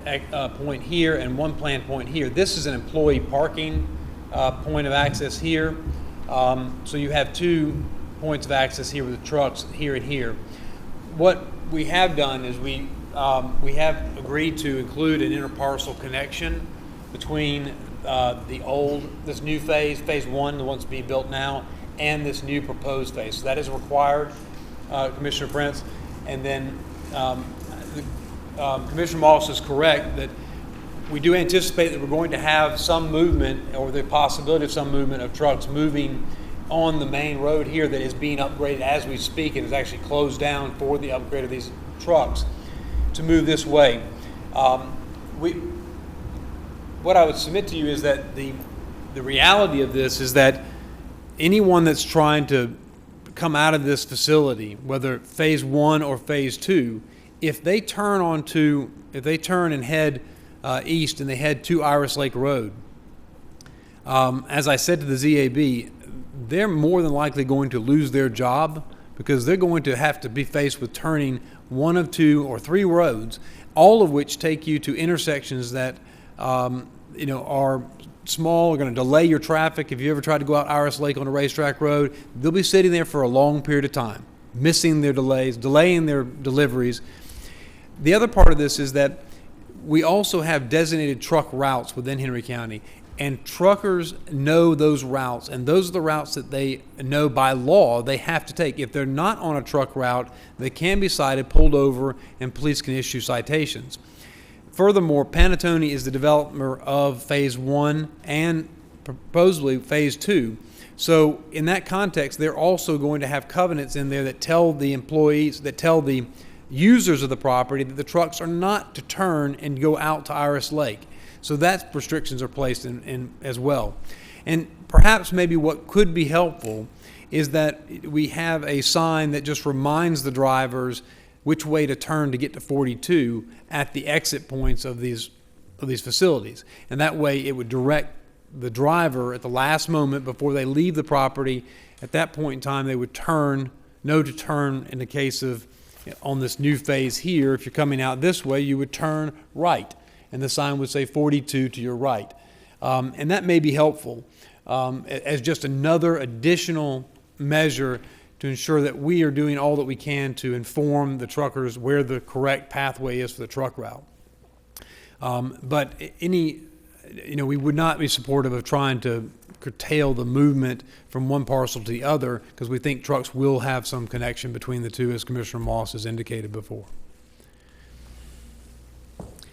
point here and one planned point here. This is an employee parking point of access here. So you have 2 points of access here with the trucks here and here. What we have done is we have agreed to include an interparcel connection between this new phase 1, the one's being built now, and this new proposed phase. So that is required, Commissioner Prince. And then Commissioner Moss is correct that we do anticipate that we're going to have some movement, or the possibility of some movement of trucks moving on the main road here that is being upgraded as we speak and is actually closed down for the upgrade of these trucks to move this way. What I would submit to you is that the reality of this is that anyone that's trying to come out of this facility, whether phase 1 or phase 2, if they turn and head east and they head to Iris Lake Road, as I said to the ZAB, they're more than likely going to lose their job because they're going to have to be faced with turning 1 of 2 or 3 roads, all of which take you to intersections that are small, are going to delay your traffic. If you ever tried to go out Iris Lake on a racetrack road, they'll be sitting there for a long period of time, missing their delays, delaying their deliveries. The other part of this is that we also have designated truck routes within Henry County, and truckers know those routes, and those are the routes that they know by law they have to take. If they're not on a truck route, they can be cited, pulled over, and police can issue citations. Furthermore, Panattoni is the developer of phase 1 and supposedly phase 2. So in that context, they're also going to have covenants in there that tell the employees, that tell the users of the property that the trucks are not to turn and go out to Iris Lake. So that restrictions are placed in as well. And perhaps maybe what could be helpful is that we have a sign that just reminds the drivers which way to turn to get to 42 at the exit points of these facilities. And that way it would direct the driver at the last moment before they leave the property. At that point in time, they would know to turn in the case of, on this new phase here, if you're coming out this way, you would turn right. And the sign would say 42 to your right. And that may be helpful as just another additional measure to ensure that we are doing all that we can to inform the truckers where the correct pathway is for the truck route. But we would not be supportive of trying to curtail the movement from one parcel to the other because we think trucks will have some connection between the two, as Commissioner Moss has indicated before.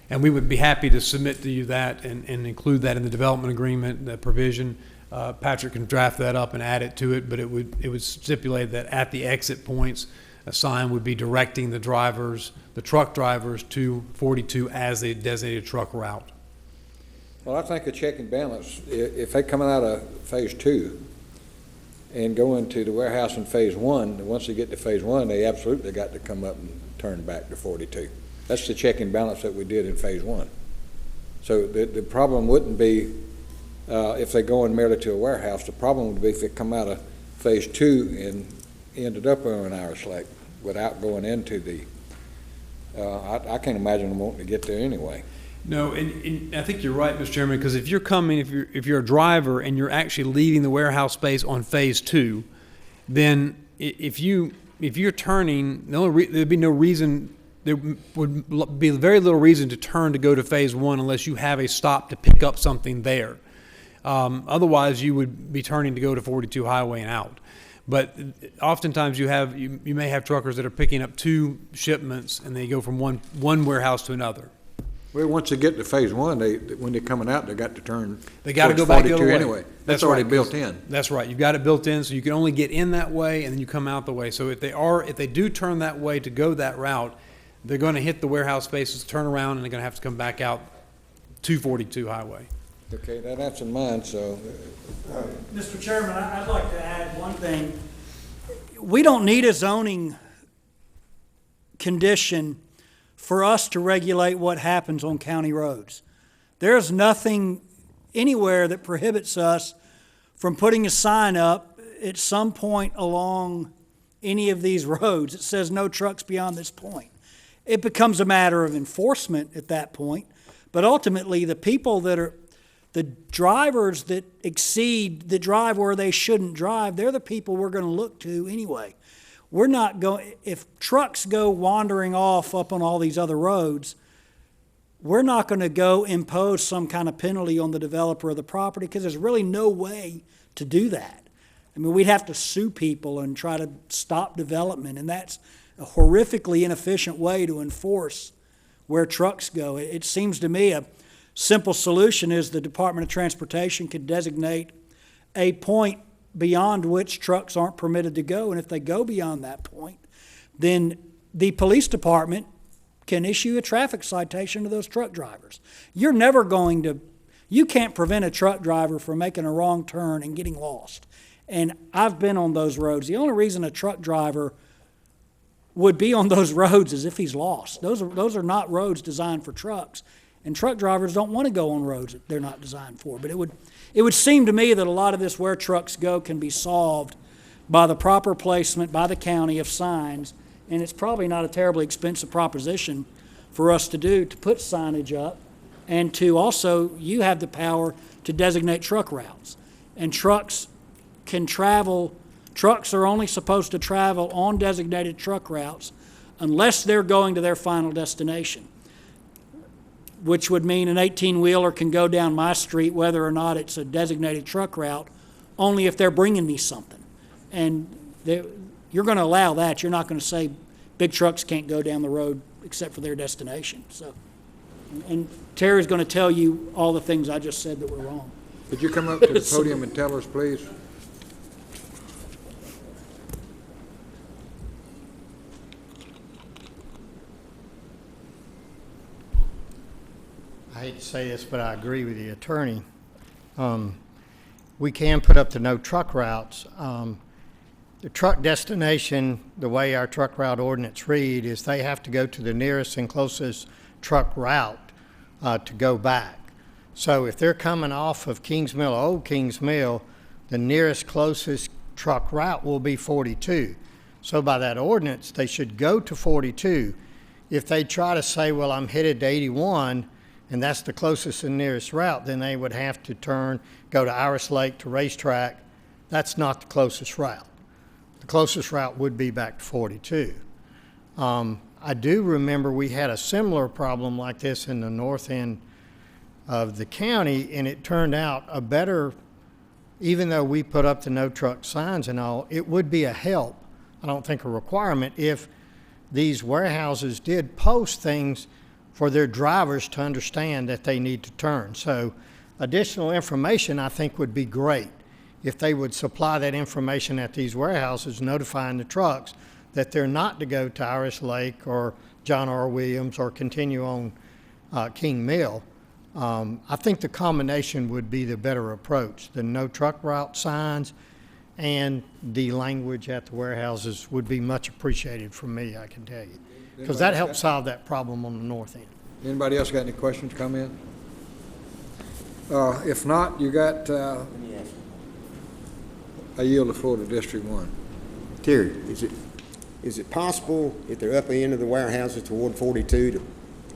And we would be happy to submit to you that and include that in the development agreement, the provision. Patrick can draft that up and add it to it, but it would stipulate that at the exit points, a sign would be directing the truck drivers to 42 as a designated truck route. Well, I think a check and balance, if they coming out of phase 2 and go into the warehouse in phase 1, once they get to phase 1, they absolutely got to come up and turn back to 42. That's the check and balance that we did in phase 1. So the problem wouldn't be if they go in merely to a warehouse. The problem would be if they come out of phase 2 and ended up on Iris Lake without going into the, I can't imagine them wanting to get there anyway. No, and I think you're right, Mr. Chairman, because if you're a driver and you're actually leaving the warehouse space on phase 2, then if you're turning, there'd be no reason. There would be very little reason to turn to go to phase 1 unless you have a stop to pick up something there. Otherwise, you would be turning to go to 42 Highway and out. But oftentimes you may have truckers that are picking up 2 shipments and they go from one warehouse to another. Well, once they get to phase one, when they're coming out, they got to turn. They got to towards go back the 42 other way. anyway. That's already right, built 'cause- in. That's right. You've got it built in, so you can only get in that way, and then you come out the way. So if they do turn that way to go that route, they're going to hit the warehouse spaces, turn around, and they're going to have to come back out 242 highway. Okay, that's in mind, so. Mr. Chairman, I'd like to add one thing. We don't need a zoning condition for us to regulate what happens on county roads. There's nothing anywhere that prohibits us from putting a sign up at some point along any of these roads that says no trucks beyond this point. It becomes a matter of enforcement at that point, but ultimately the people that are the drivers that drive where they shouldn't drive, they're the people we're going to look to anyway. We're not going, if trucks go wandering off up on all these other roads, we're not going to go impose some kind of penalty on the developer of the property because there's really no way to do that. I mean, we'd have to sue people and try to stop development, and that's a horrifically inefficient way to enforce where trucks go. It seems to me a simple solution is the Department of Transportation could designate a point beyond which trucks aren't permitted to go, and if they go beyond that point, then the police department can issue a traffic citation to those truck drivers. You're never going to, you can't prevent a truck driver from making a wrong turn and getting lost. And I've been on those roads. The only reason a truck driver would be on those roads is if he's lost. Those are not roads designed for trucks. And truck drivers don't want to go on roads that they're not designed for. But it would seem to me that a lot of this where trucks go can be solved by the proper placement by the county of signs. And it's probably not a terribly expensive proposition for us to do, to put signage up, and to also, you have the power to designate truck routes. And trucks can travel, trucks are only supposed to travel on designated truck routes unless they're going to their final destination, which would mean an 18-wheeler can go down my street whether or not it's a designated truck route, only if they're bringing me something. And you're going to allow that. You're not going to say big trucks can't go down the road except for their destination. So, and Terry's going to tell you all the things I just said that were wrong. Could you come up to the podium and tell us, please? I hate to say this, but I agree with the attorney. We can put up the no truck routes. The truck destination, the way our truck route ordinance read, is they have to go to the nearest and closest truck route to go back. So if they're coming off of Kings Mill, Old Kings Mill, the nearest closest truck route will be 42. So by that ordinance, they should go to 42. If they try to say, well, I'm headed to 81, and that's the closest and nearest route, then they would have to turn, go to Iris Lake to Racetrack. That's not the closest route. The closest route would be back to 42. I do remember we had a similar problem like this in the north end of the county, and it turned out a better, even though we put up the no truck signs and all, it would be a help, I don't think a requirement, if these warehouses did post things for their drivers to understand that they need to turn. So additional information I think would be great if they would supply that information at these warehouses, notifying the trucks that they're not to go to Iris Lake or John R. Williams or continue on King Mill. I think the combination would be the better approach. The no truck route signs and the language at the warehouses would be much appreciated from me, I can tell you. Because that helps solve that problem on the north end. Anybody else got any questions, comment? If not, you got, I yield the floor to District 1. Terry, is it possible if they're up the end of the warehouses toward 42 to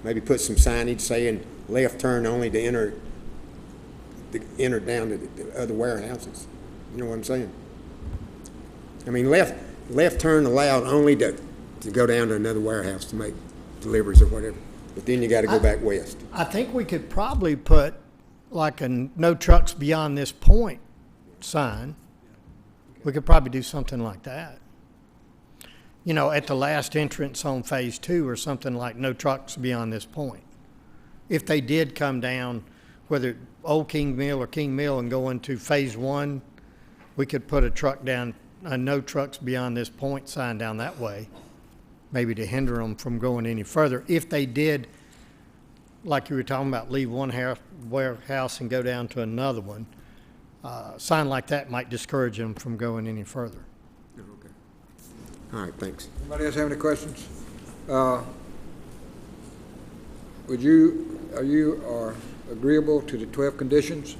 maybe put some signage saying left turn only to enter down to the other warehouses? You know what I'm saying? I mean, left turn allowed only to go down to another warehouse to make deliveries or whatever. But then you got to go back west. I think we could probably put like a no trucks beyond this point sign. We could probably do something like that. You know, at the last entrance on phase 2 or something like no trucks beyond this point. if they did come down, whether Old King Mill or King Mill and go into phase one, we could put a truck down, a no trucks beyond this point sign down that way, maybe to hinder them from going any further. If they did, like you were talking about, leave one warehouse and go down to another one, sign like that might discourage them from going any further. All right, thanks. Anybody else have any questions? Are you agreeable to the 12 conditions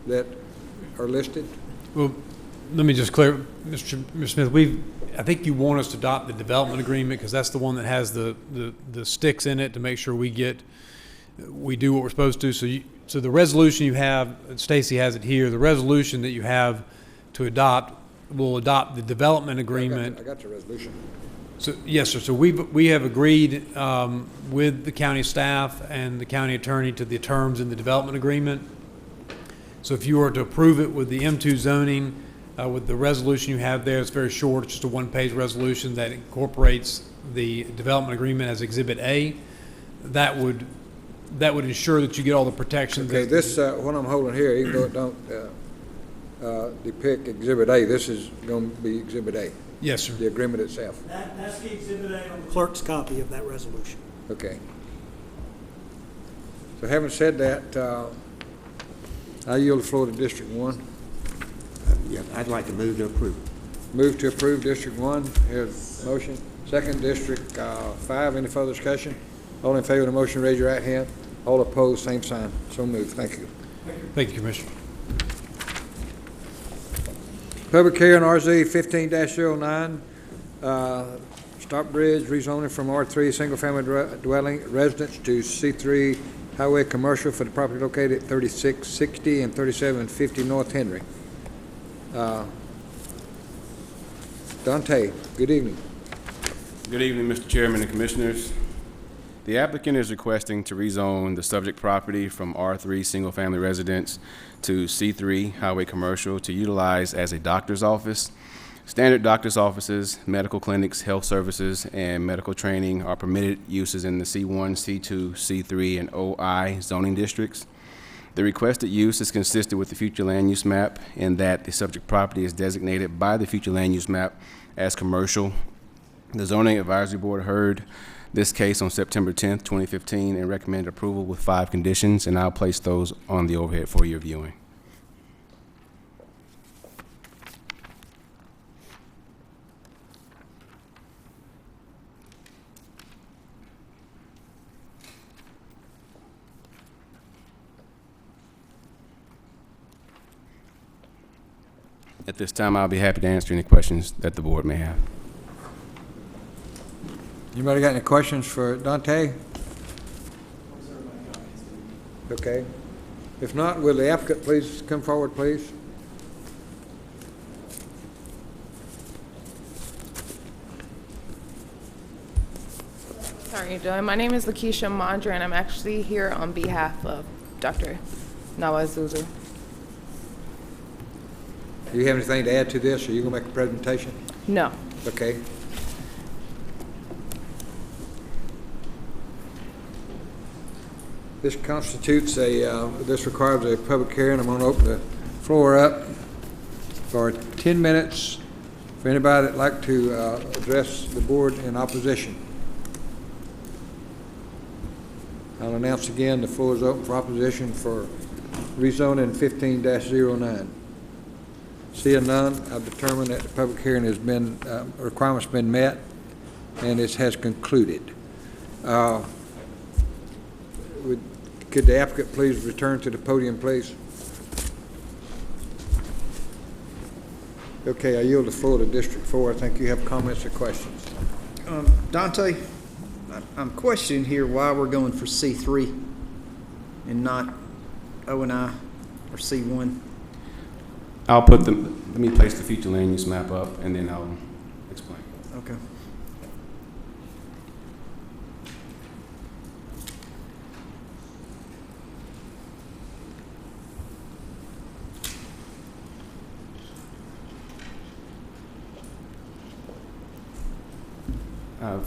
that are listed? Well, let me just clear, Mr. Smith, I think you want us to adopt the development agreement because that's the one that has the sticks in it to make sure we do what we're supposed to. So the resolution you have, Stacy has it here, the resolution that you have to adopt will adopt the development agreement. I got your resolution. So, yes, sir. So we have agreed with the county staff and the county attorney to the terms in the development agreement. So if you were to approve it with the M2 zoning, with the resolution you have there, it's very short. It's just a one-page resolution that incorporates the development agreement as Exhibit A. That would ensure that you get all the protections. Okay, this, what I'm holding here, even though it don't depict Exhibit A, this is going to be Exhibit A. Yes, sir. The agreement itself. That's the Exhibit A on the clerk's copy of that resolution. Okay. So having said that, I yield the floor to District 1. Yeah, I'd like to move to approve. Move to approve District 1. Here's motion. Second, District 5. Any further discussion? All in favor of the motion, raise your right hand. All opposed, same sign. So moved. Thank you. Thank you, Commissioner. Public hearing RZ 15-09, Stockbridge rezoning from R3 single-family dwelling residence to C3 highway commercial for the property located at 3660 and 3750 North Henry. Dante, good evening. Good evening, Mr. Chairman and Commissioners. The applicant is requesting to rezone the subject property from R3 single-family residence to C3 highway commercial to utilize as a doctor's office. Standard doctor's offices, medical clinics, health services, and medical training are permitted uses in the C1, C2, C3, and OI zoning districts. The requested use is consistent with the future land use map in that the subject property is designated by the future land use map as commercial. The Zoning Advisory Board heard this case on September 10th, 2015, and recommended approval with 5 conditions, and I'll place those on the overhead for your viewing. At this time, I'll be happy to answer any questions that the board may have. Anybody got any questions for Dante? Okay. If not, will the applicant please come forward, please? How are you doing? My name is Lakeisha Mondra, and I'm actually here on behalf of Dr. Nawazuzu. Do you have anything to add to this? Are you going to make a presentation? No. Okay. This constitutes this requires a public hearing. I'm going to open the floor up for 10 minutes for anybody that'd like to address the board in opposition. I'll announce again the floor is open for opposition for rezoning 15-09. Seeing none, I've determined that the public hearing has been, requirements been met, and it has concluded. Could the applicant please return to the podium, please? Okay, I yield the floor to District 4. I think you have comments or questions. Dante, I'm questioning here why we're going for C3 and not O&I or C1. I'll put let me place the future land use map up and then I'll explain. Okay.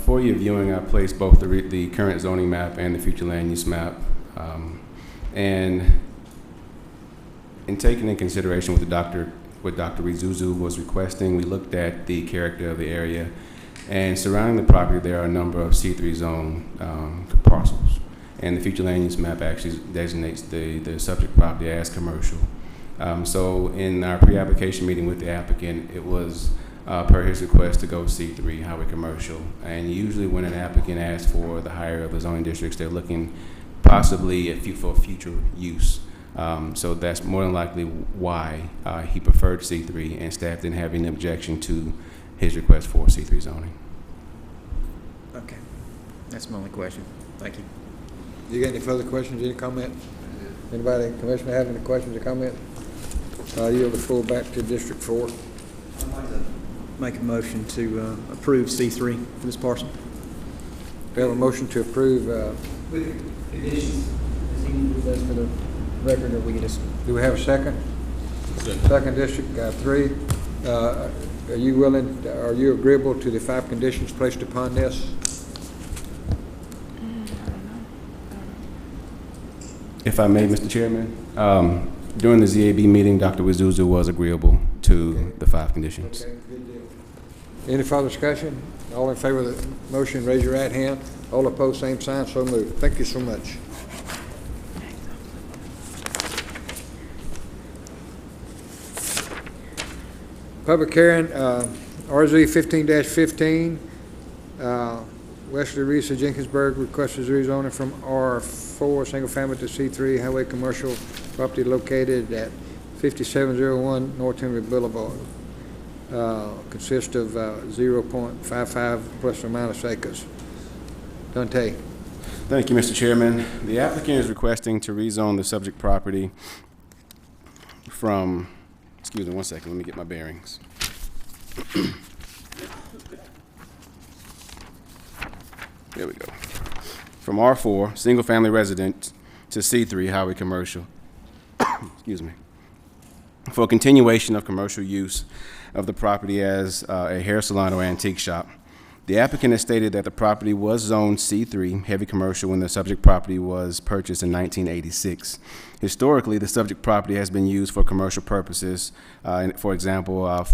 For your viewing, I placed both the current zoning map and the future land use map And in taking in consideration what Dr. Rizuzu was requesting, we looked at the character of the area, and surrounding the property there are a number of C3 zone parcels. And the future land use map actually designates the subject property as commercial. So in our pre-application meeting with the applicant, it was per his request to go C3, highway commercial. And usually when an applicant asks for the higher of the zoning districts, they're looking possibly for future use. So that's more than likely why he preferred C3, and staff didn't have any objection to his request for C3 zoning. Okay, that's my only question. Thank you. You got any further questions, any comments? Anybody, Commissioner, have any questions or comments? Yield the floor back to District 4. I'd like to make a motion to approve C3 for this parcel. We have a motion to approve. With conditions. Does he need to do those for the record, or we can just? Do we have a second? Second District 3. Are you agreeable to the 5 conditions placed upon this? If I may, Mr. Chairman, during the ZAB meeting, Dr. Rizuzu was agreeable to the 5 conditions. Okay, good deal. Any further discussion? All in favor of the motion, raise your right hand. All opposed, same sign, so moved. Thank you so much. Public hearing, RZ 15-15, Wesley Reese of Jenkinsburg requests rezoning from R4 single family to C3 highway commercial property located at 5701 North Henry Boulevard. Consists of 0.55 plus or minus acres. Dante. Thank you, Mr. Chairman. The applicant is requesting to rezone the subject property from, excuse me one second, let me get my bearings. There we go. From R4, single family residence, to C3, highway commercial. Excuse me. For a continuation of commercial use of the property as a hair salon or antique shop. The applicant has stated that the property was zoned C3, heavy commercial, when the subject property was purchased in 1986. Historically, the subject property has been used for commercial purposes. For example,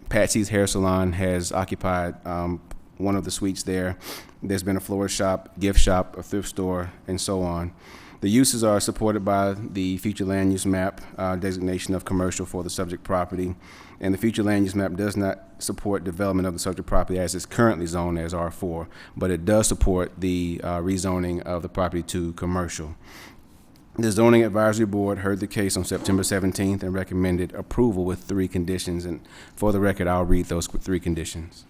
Patsy's Hair Salon has occupied one of the suites there. There's been a florist shop, gift shop, a thrift store, and so on. The uses are supported by the future land use map designation of commercial for the subject property, and the future land use map does not support development of the subject property as it's currently zoned as R4, but it does support the rezoning of the property to commercial. The Zoning Advisory Board heard the case on September 17th and recommended approval with 3 conditions, and for the record, I'll read those 3 conditions.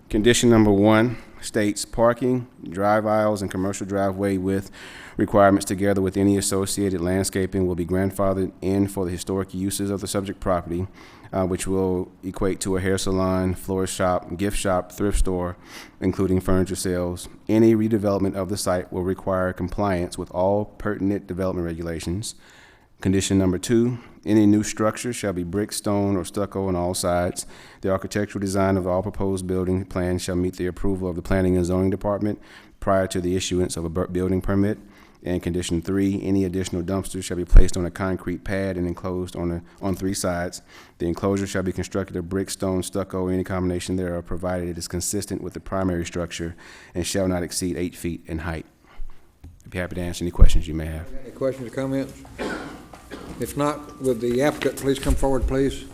Condition number 1 states parking, drive aisles, and commercial driveway width requirements together with any associated landscaping will be grandfathered in for the historic uses of the subject property, which will equate to a hair salon, florist shop, gift shop, thrift store, including furniture sales. Any redevelopment of the site will require compliance with all pertinent development regulations. Condition number 2, any new structure shall be brick, stone, or stucco on all sides. The architectural design of all proposed building plans shall meet the approval of the Planning and Zoning Department prior to the issuance of a building permit. And condition 3, any additional dumpsters shall be placed on a concrete pad and enclosed on 3 sides. The enclosure shall be constructed of brick, stone, stucco, or any combination thereof, provided it is consistent with the primary structure and shall not exceed 8 feet in height. I'd be happy to answer any questions you may have. Any questions or comments? If not, would the applicant please come forward, please?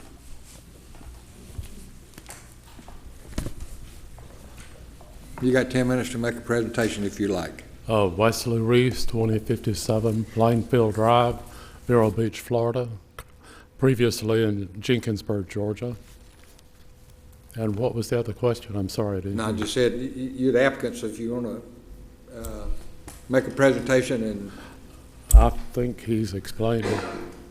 You got 10 minutes to make a presentation if you like. Wesley Reese, 2057 Plainfield Drive, Vero Beach, Florida, previously in Jenkinsburg, Georgia. And what was the other question? I'm sorry. No, I just said you're the applicant, so if you want to make a presentation and... I think he's explained it.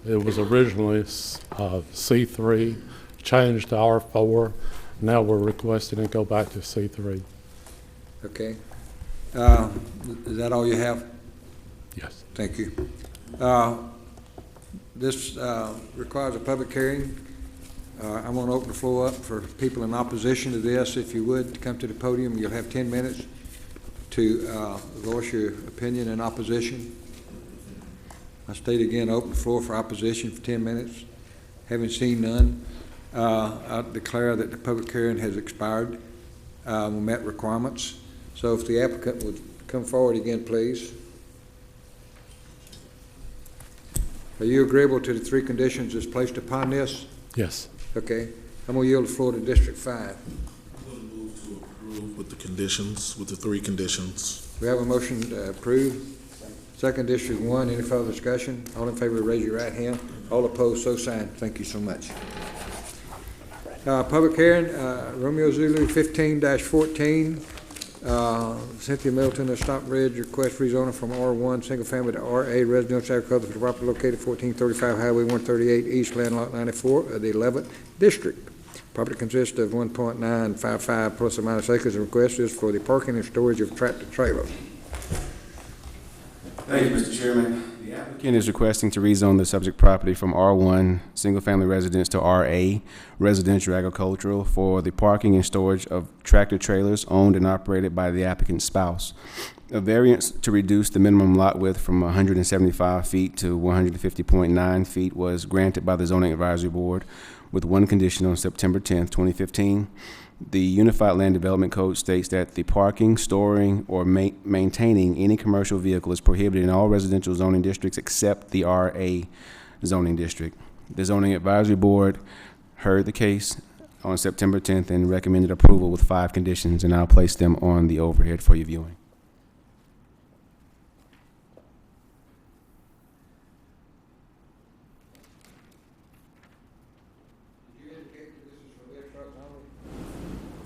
It was originally C3, changed to R4. Now we're requesting it go back to C3. Okay. Is that all you have? Yes. Thank you. This requires a public hearing. I'm going to open the floor up for people in opposition to this. If you would, come to the podium. You'll have 10 minutes to voice your opinion in opposition. I state again, open the floor for opposition for 10 minutes. Having seen none, I declare that the public hearing has expired. We met requirements. So if the applicant would come forward again, please. Are you agreeable to the 3 conditions as placed upon this? Yes. Okay. I'm going to yield the floor to District 5. I'm going to move to approve with the conditions, with the 3 conditions. We have a motion to approve. Second, District 1. Any further discussion? All in favor, raise your right hand. All opposed, so signed. Thank you so much. Public hearing, Romeo Zulu 15-14. Cynthia Middleton of Stockbridge request rezoning from R1 single family to RA residential agricultural for the property located 1435 Highway 138 East, Land Lot 94 of the 11th District. Property consists of 1.955 plus or minus acres, and request is for the parking and storage of tractor trailers. Thank you, Mr. Chairman. The applicant is requesting to rezone the subject property from R1 single-family residence to RA residential agricultural for the parking and storage of tractor trailers owned and operated by the applicant's spouse. A variance to reduce the minimum lot width from 175 feet to 150.9 feet was granted by the Zoning Advisory Board with one condition on September 10th, 2015. The Unified Land Development Code states that the parking, storing, or maintaining any commercial vehicle is prohibited in all residential zoning districts except the RA zoning district. The Zoning Advisory Board heard the case on September 10th and recommended approval with 5 conditions, and I'll place them on the overhead for your viewing.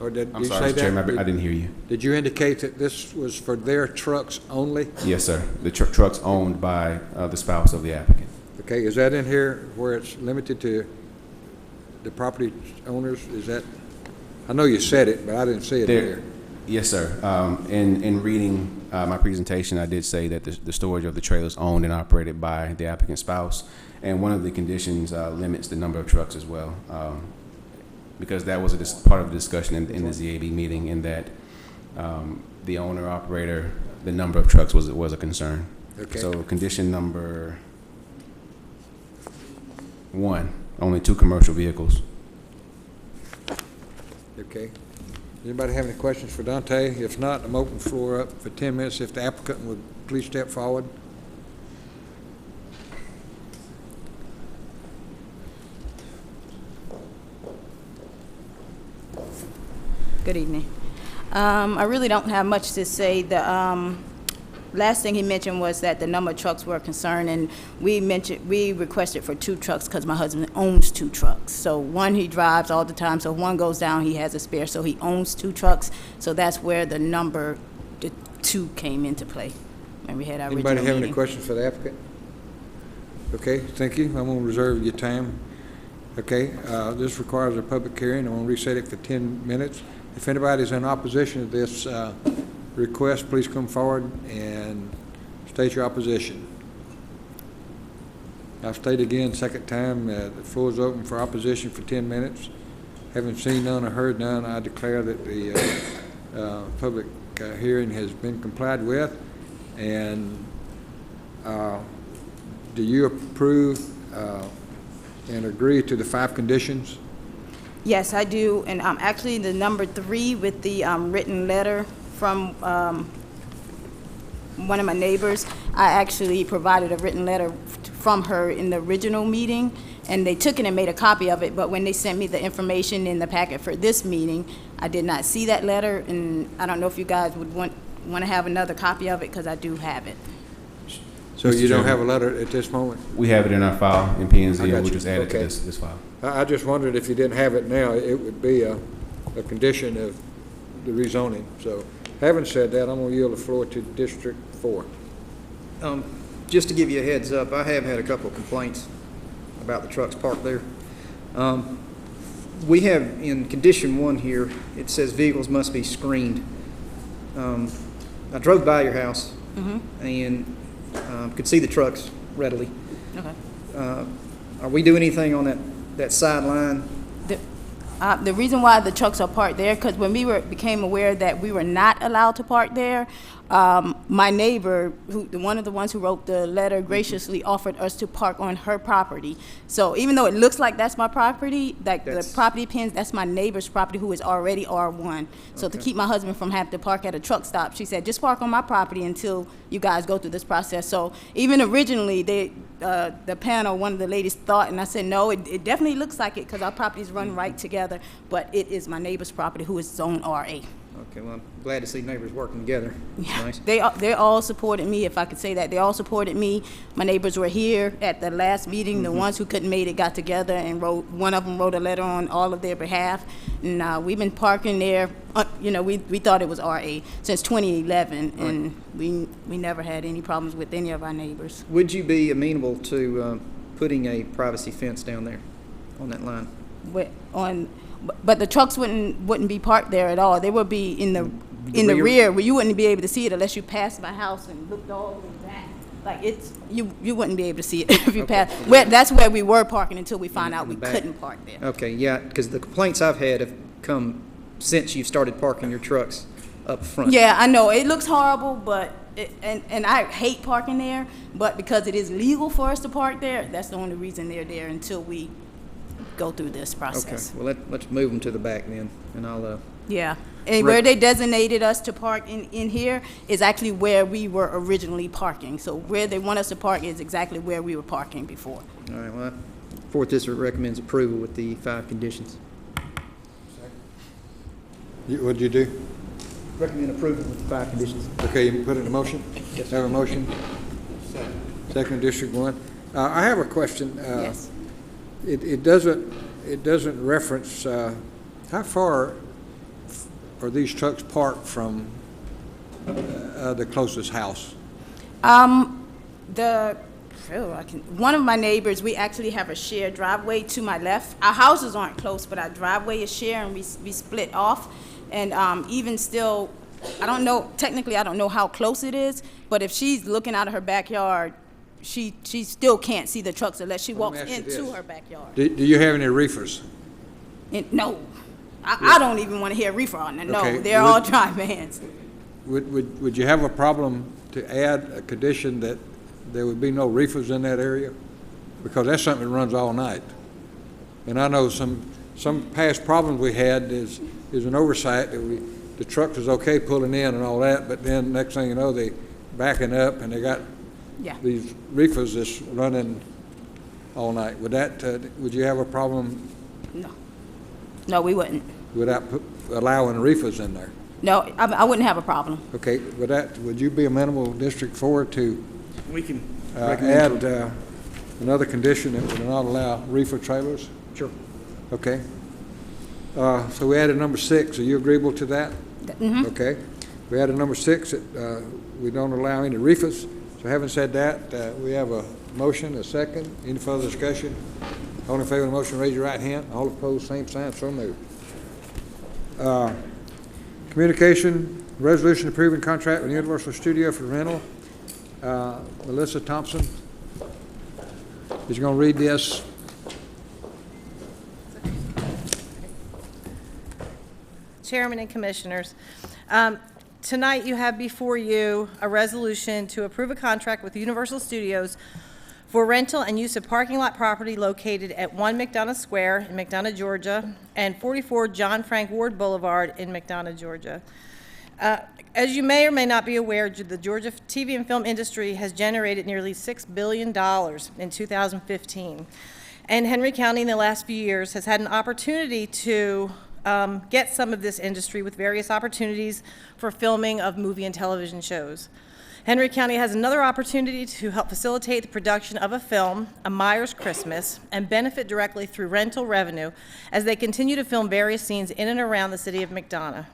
Or did I'm you sorry, say Mr. that? Chairman, I didn't hear you. Did you indicate that this was for their trucks only? Yes, sir. The truck's owned by the spouse of the applicant. Okay, is that in here where it's limited to the property owners? Is that, I know you said it, but I didn't see it in here. Yes, sir. In reading my presentation, I did say that the storage of the trailer is owned and operated by the applicant's spouse, and one of the conditions limits the number of trucks as well, because that was part of the discussion in the ZAB meeting, in that the owner-operator, the number of trucks was a concern. Okay. So condition number 1, only 2 commercial vehicles. Okay. Anybody have any questions for Dante? If not, I'm open the floor up for 10 minutes. If the applicant would please step forward. Good evening. I really don't have much to say. The last thing he mentioned was that the number of trucks were a concern, and we requested for 2 trucks because my husband owns 2 trucks. So one he drives all the time, so if one goes down, he has a spare, so he owns 2 trucks. So that's where the number, the 2 came into play when we had our original Anybody have any meeting. questions for the applicant? Okay, thank you. I'm going to reserve your time. Okay, this requires a public hearing. I'm going to reset it for 10 minutes. If anybody's in opposition to this request, please come forward and state your opposition. I'll state again, second time, the floor is open for opposition for 10 minutes. Having seen none or heard none, I declare that the public hearing has been complied with. And do you approve and agree to the 5 conditions? Yes, I do, and actually the number 3 with the written letter from one of my neighbors, I actually provided a written letter from her in the original meeting, and they took it and made a copy of it, but when they sent me the information in the packet for this meeting, I did not see that letter, and I don't know if you guys would want to have another copy of it, because I do have it. So you don't have a letter at this moment? We have it in our file in P&Z, and got we'll you. just add it to Okay. this file. I just wondered if you didn't have it now, it would be a condition of the rezoning. So having said that, I'm going to yield the floor to District 4. Just to give you a heads up, I have had a couple of complaints about the trucks parked there. We have in condition 1 here, it says vehicles must be screened. I drove by your house and could see the trucks readily. Okay. Are we doing anything on that sideline? The reason why the trucks are parked there, because when we became aware that we were not allowed to park there, my neighbor, one of the ones who wrote the letter, graciously offered us to park on her property. So even though it looks like that's my property, like the property pins, that's my neighbor's property who is already R1. So to keep my husband from having to park at a truck stop, she said, just park on my property until you guys go through this process. So even originally, the panel, one of the ladies thought, and I said, no, it definitely looks like it because our properties run right together, but it is my neighbor's property who is zone RA. Okay, well, I'm glad to see neighbors working together. Yeah, nice. they all supported me, if I could say that. They all supported me. My neighbors were here at the last meeting. The ones who couldn't make it got together and one of them wrote a letter on all of their behalf. And we've been parking there, we thought it was RA since 2011, and we never had any problems with any of our neighbors. Would you be amenable to putting a privacy fence down there on that line? But the trucks wouldn't be parked there at all. They would be in the rear where you wouldn't be able to see it unless you passed my house and looked all the way back. Like you wouldn't be able to see it if you passed. That's where we were parking until we found out we couldn't park there. Okay, yeah, because the complaints I've had have come since you've started parking your trucks up front. Yeah, I know it looks horrible, but and I hate parking there. But because it is legal for us to park there, that's the only reason they're there until we go through this process. Okay, well, let's move them to the back then, and I'll... Yeah, and where they designated us to park in here is actually where we were originally parking. So where they want us to park is exactly where we were parking before. All right, well, Fourth District recommends approval with the 5 conditions. What'd you do? Recommend approval with the 5 conditions. Okay, you put it in a motion? Yes. Have a motion? Second District 1. I have a question. Yes. It doesn't reference how far are these trucks parked from the closest house? One of my neighbors, we actually have a shared driveway to my left. Our houses aren't close, but our driveway is shared, and we split off. And even still, I don't know. Technically, I don't know how close it is. But if she's looking out of her backyard, she still can't see the trucks unless she walks into her backyard. Do you have any reefers? No. I don't even want to hear reefer on that. No, Okay. they're all dry vans. Would you have a problem to add a condition that there would be no reefers in that area? Because that's something that runs all night. And I know some past problems we had is an oversight that the truck was okay pulling in and all that, but then next thing you know, they backing up and they got these reefers that's running all night. Would you have a problem? No, we wouldn't. Without allowing reefers in there? No, I wouldn't have a problem. Okay, would you be amenable, District 4, to we can add another condition that would not allow reefer trailers? Sure. Okay. So we added number 6. Are you agreeable to that? Mm-hmm. Okay. We added number 6 that we don't allow any reefers. So having said that, we have a motion, a second. Any further discussion? All in favor of the motion, raise your right hand. All opposed, same sign. So moved. Communication, resolution approving contract with Universal Studio for rental. Melissa Thompson is going to read this. Chairman and Commissioners, tonight you have before you a resolution to approve a contract with Universal Studios for rental and use of parking lot property located at 1 McDonough Square in McDonough, Georgia, and 44 John Frank Ward Boulevard in McDonough, Georgia. As you may or may not be aware, the Georgia TV and film industry has generated nearly $6 billion in 2015. And Henry County in the last few years has had an opportunity to get some of this industry with various opportunities for filming of movie and television shows. Henry County has another opportunity to help facilitate the production of a film, A Myers Christmas, and benefit directly through rental revenue as they continue to film various scenes in and around the city of McDonough.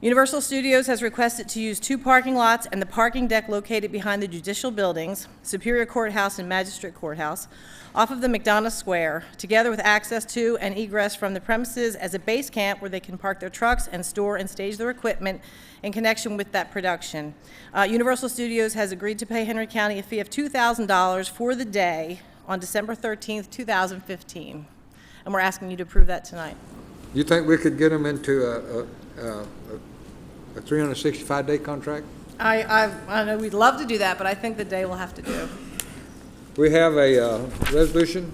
Universal Studios has requested to use 2 parking lots and the parking deck located behind the judicial buildings, Superior Courthouse and Magistrate Courthouse, off of the McDonough Square, together with access to and egress from the premises as a base camp where they can park their trucks and store and stage their equipment in connection with that production. Universal Studios has agreed to pay Henry County a fee of $2,000 for the day on December 13th, 2015. And we're asking you to approve that tonight. You think we could get them into a 365-day contract? I know we'd love to do that, but I think the day will have to do. We have a resolution.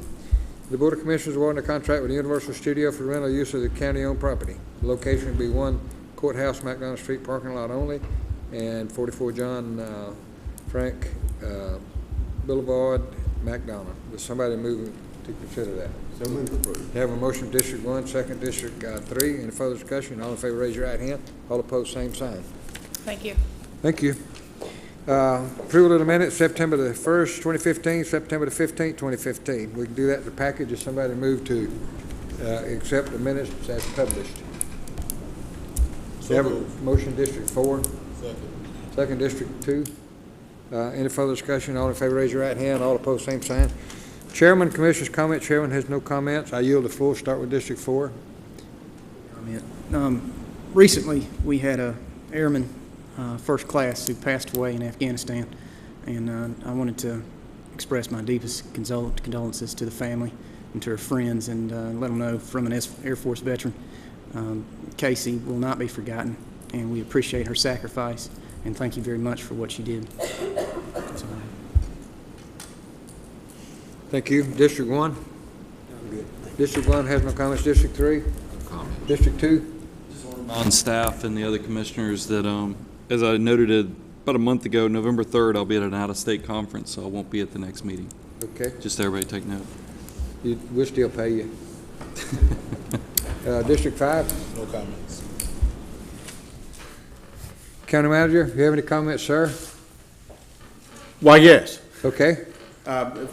The Board of Commissioners awarding a contract with Universal Studio for rental use of the county-owned property. The location would be 1 Courthouse, McDonald Street parking lot only, and 44 John Frank Boulevard, McDonald. Does somebody move to consider that? So moved. Have a motion, District 1, second District 3. Any further discussion? All in favor, raise your right hand. All opposed, same sign. Thank you. Thank you. Approval of the minutes, September the 1st, 2015, September the 15th, 2015. We can do that in the package if somebody move to accept the minutes as published. So have a motion, District 4. Second District 2. Any further discussion? All in favor, raise your right hand. All opposed, same sign. Chairman, Commissioners' comment. Chairman has no comments. I yield the floor. Start with District 4. Recently, we had a airman, first class, who passed away in Afghanistan, and I wanted to express my deepest condolences to the family and to her friends, and let them know from an Air Force veteran, Casey will not be forgotten, and we appreciate her sacrifice, and thank you very much for what she did. That's all I have. Thank you. District 1? District 1 has no comments. District 3? No comments. District 2? On staff and the other commissioners that, as I noted about a month ago, November 3rd, I'll be at an out-of-state conference, so I won't be at the next meeting. Okay. Just everybody take note. We'll still pay you. District 5? No comments. County Manager, you have any comments, sir? Why, yes. Okay.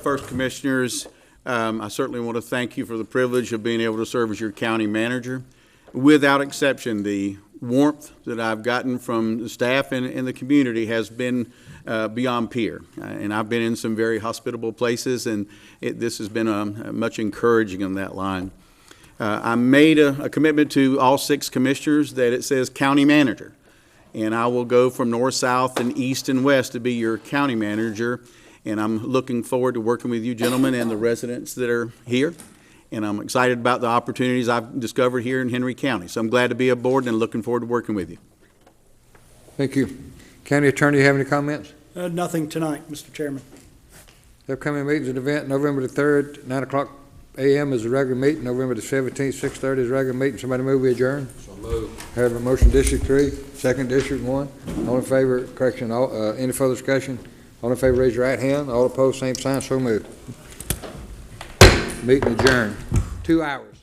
First, Commissioners, I certainly want to thank you for the privilege of being able to serve as your county manager. Without exception, the warmth that I've gotten from the staff and the community has been beyond peer. And I've been in some very hospitable places, and this has been much encouraging on that line. I made a commitment to all 6 commissioners that it says county manager. And I will go from north, south, and east and west to be your county manager. And I'm looking forward to working with you gentlemen and the residents that are here. And I'm excited about the opportunities I've discovered here in Henry County. So I'm glad to be aboard and looking forward to working with you. Thank you. County Attorney, you have any comments? Nothing tonight, Mr. Chairman. Upcoming meetings and event, November the 3rd, 9 o'clock a.m. is the regular meeting. November the 17th, 6:30 is the regular meeting. Somebody move, we adjourn. So move. Have a motion, District 3, second District 1. All in favor, correction, any further discussion? All in favor, raise your right hand. All opposed, same sign. So moved. Meeting adjourned. 2 hours.